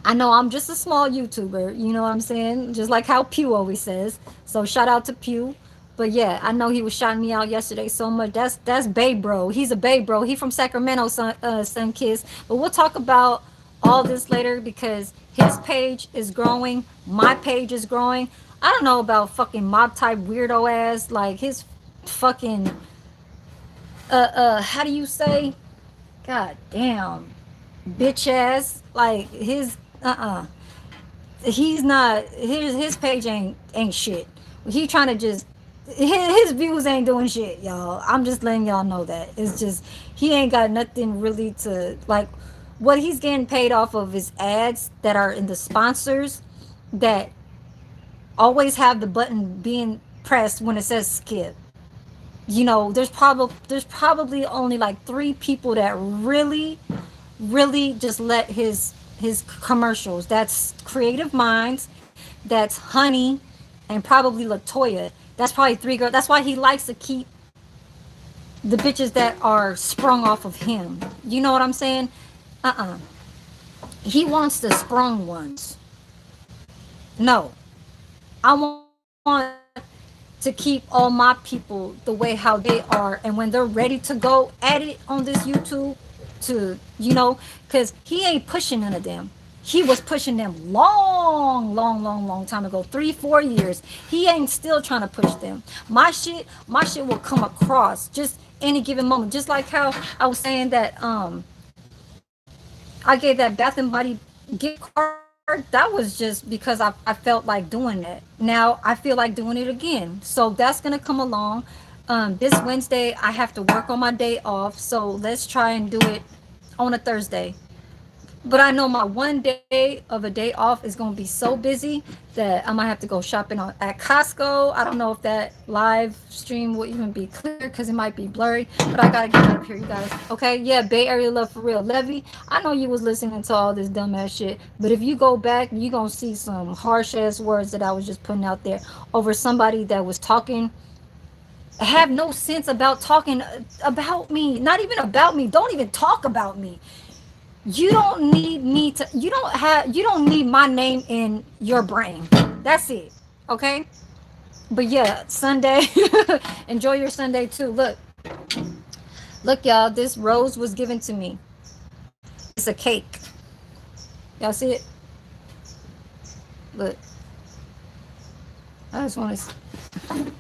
I know I'm just a small YouTuber. You know what I'm saying? Just like how Pew always says. So shout out to Pew. But yeah, I know he was shouting me out yesterday so much. That's Bay Bro. He's a Bay Bro. He from Sacramento, Sun Kiss. But we'll talk about all this later because his page is growing. My page is growing. I don't know about fucking mob type weirdo ass like his fucking how do you say? God damn, bitch ass. Like his he's not his page ain't shit. He trying to just his views ain't doing shit, y'all. I'm just letting y'all know that. It's just he ain't got nothing really to like. What he's getting paid off of is ads that are in the sponsors that always have the button being pressed when it says skip. There's probably only like three people that really just let his commercials. That's Creative Minds, that's Honey, and probably Latoya. That's probably three girls. That's why he likes to keep the bitches that are sprung off of him. You know what I'm saying? Uh-uh. He wants the sprung ones. No, I want to keep all my people the way how they are, and when they're ready to go at it on this YouTube, because he ain't pushing none of them. He was pushing them long time ago, 3 4 years. He ain't still trying to push them. My shit will come across just any given moment, just like how I was saying that I gave that Bath and Body gift card. That was just because I felt like doing that. Now I feel like doing it again. So that's gonna come along. This Wednesday I have to work on my day off. So let's try and do it on a Thursday. But I know my one day of a day off is going to be so busy that I might have to go shopping at Costco. I don't know if that live stream will even be clear because it might be blurry. But I gotta get up here, you guys. Okay, yeah, Bay Area love for real. Levy, I know you was listening to all this dumbass shit, but if you go back, you gonna see some harsh ass words that I was just putting out there over somebody that was talking have no sense about talking about me, not even about me, don't even talk about me. You don't need me to, you don't need my name in your brain. That's it. Okay? But yeah, Sunday. Enjoy your Sunday too. Look, y'all, this rose was given to me. It's a cake. Y'all see it? Look. I just want to.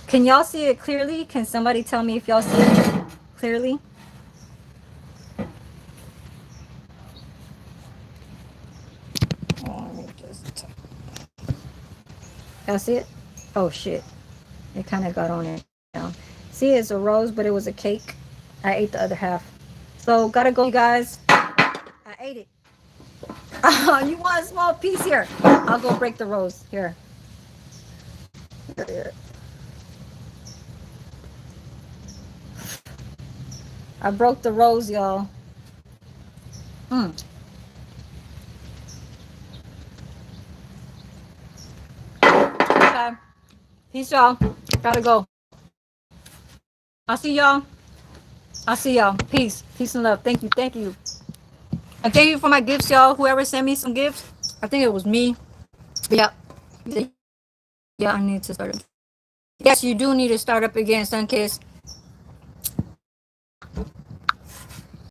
Can y'all see it clearly? Can somebody tell me if y'all see it clearly? Oh, let me just. Y'all see it? Oh shit. It kind of got on it now. See, it's a rose, but it was a cake. I ate the other half. So, gotta go, you guys. I ate it. You want a small piece here? I'll go break the rose. Here. Here. I broke the rose, y'all. Mm. Okay. Peace, y'all. Gotta go. I'll see y'all. I'll see y'all. Peace. Peace and love. Thank you. Thank you. And thank you for my gifts, y'all. Whoever sent me some gifts. I think it was me. Yeah. Yeah, I need to start up. Yes, you do need to start up again, Sunkiss.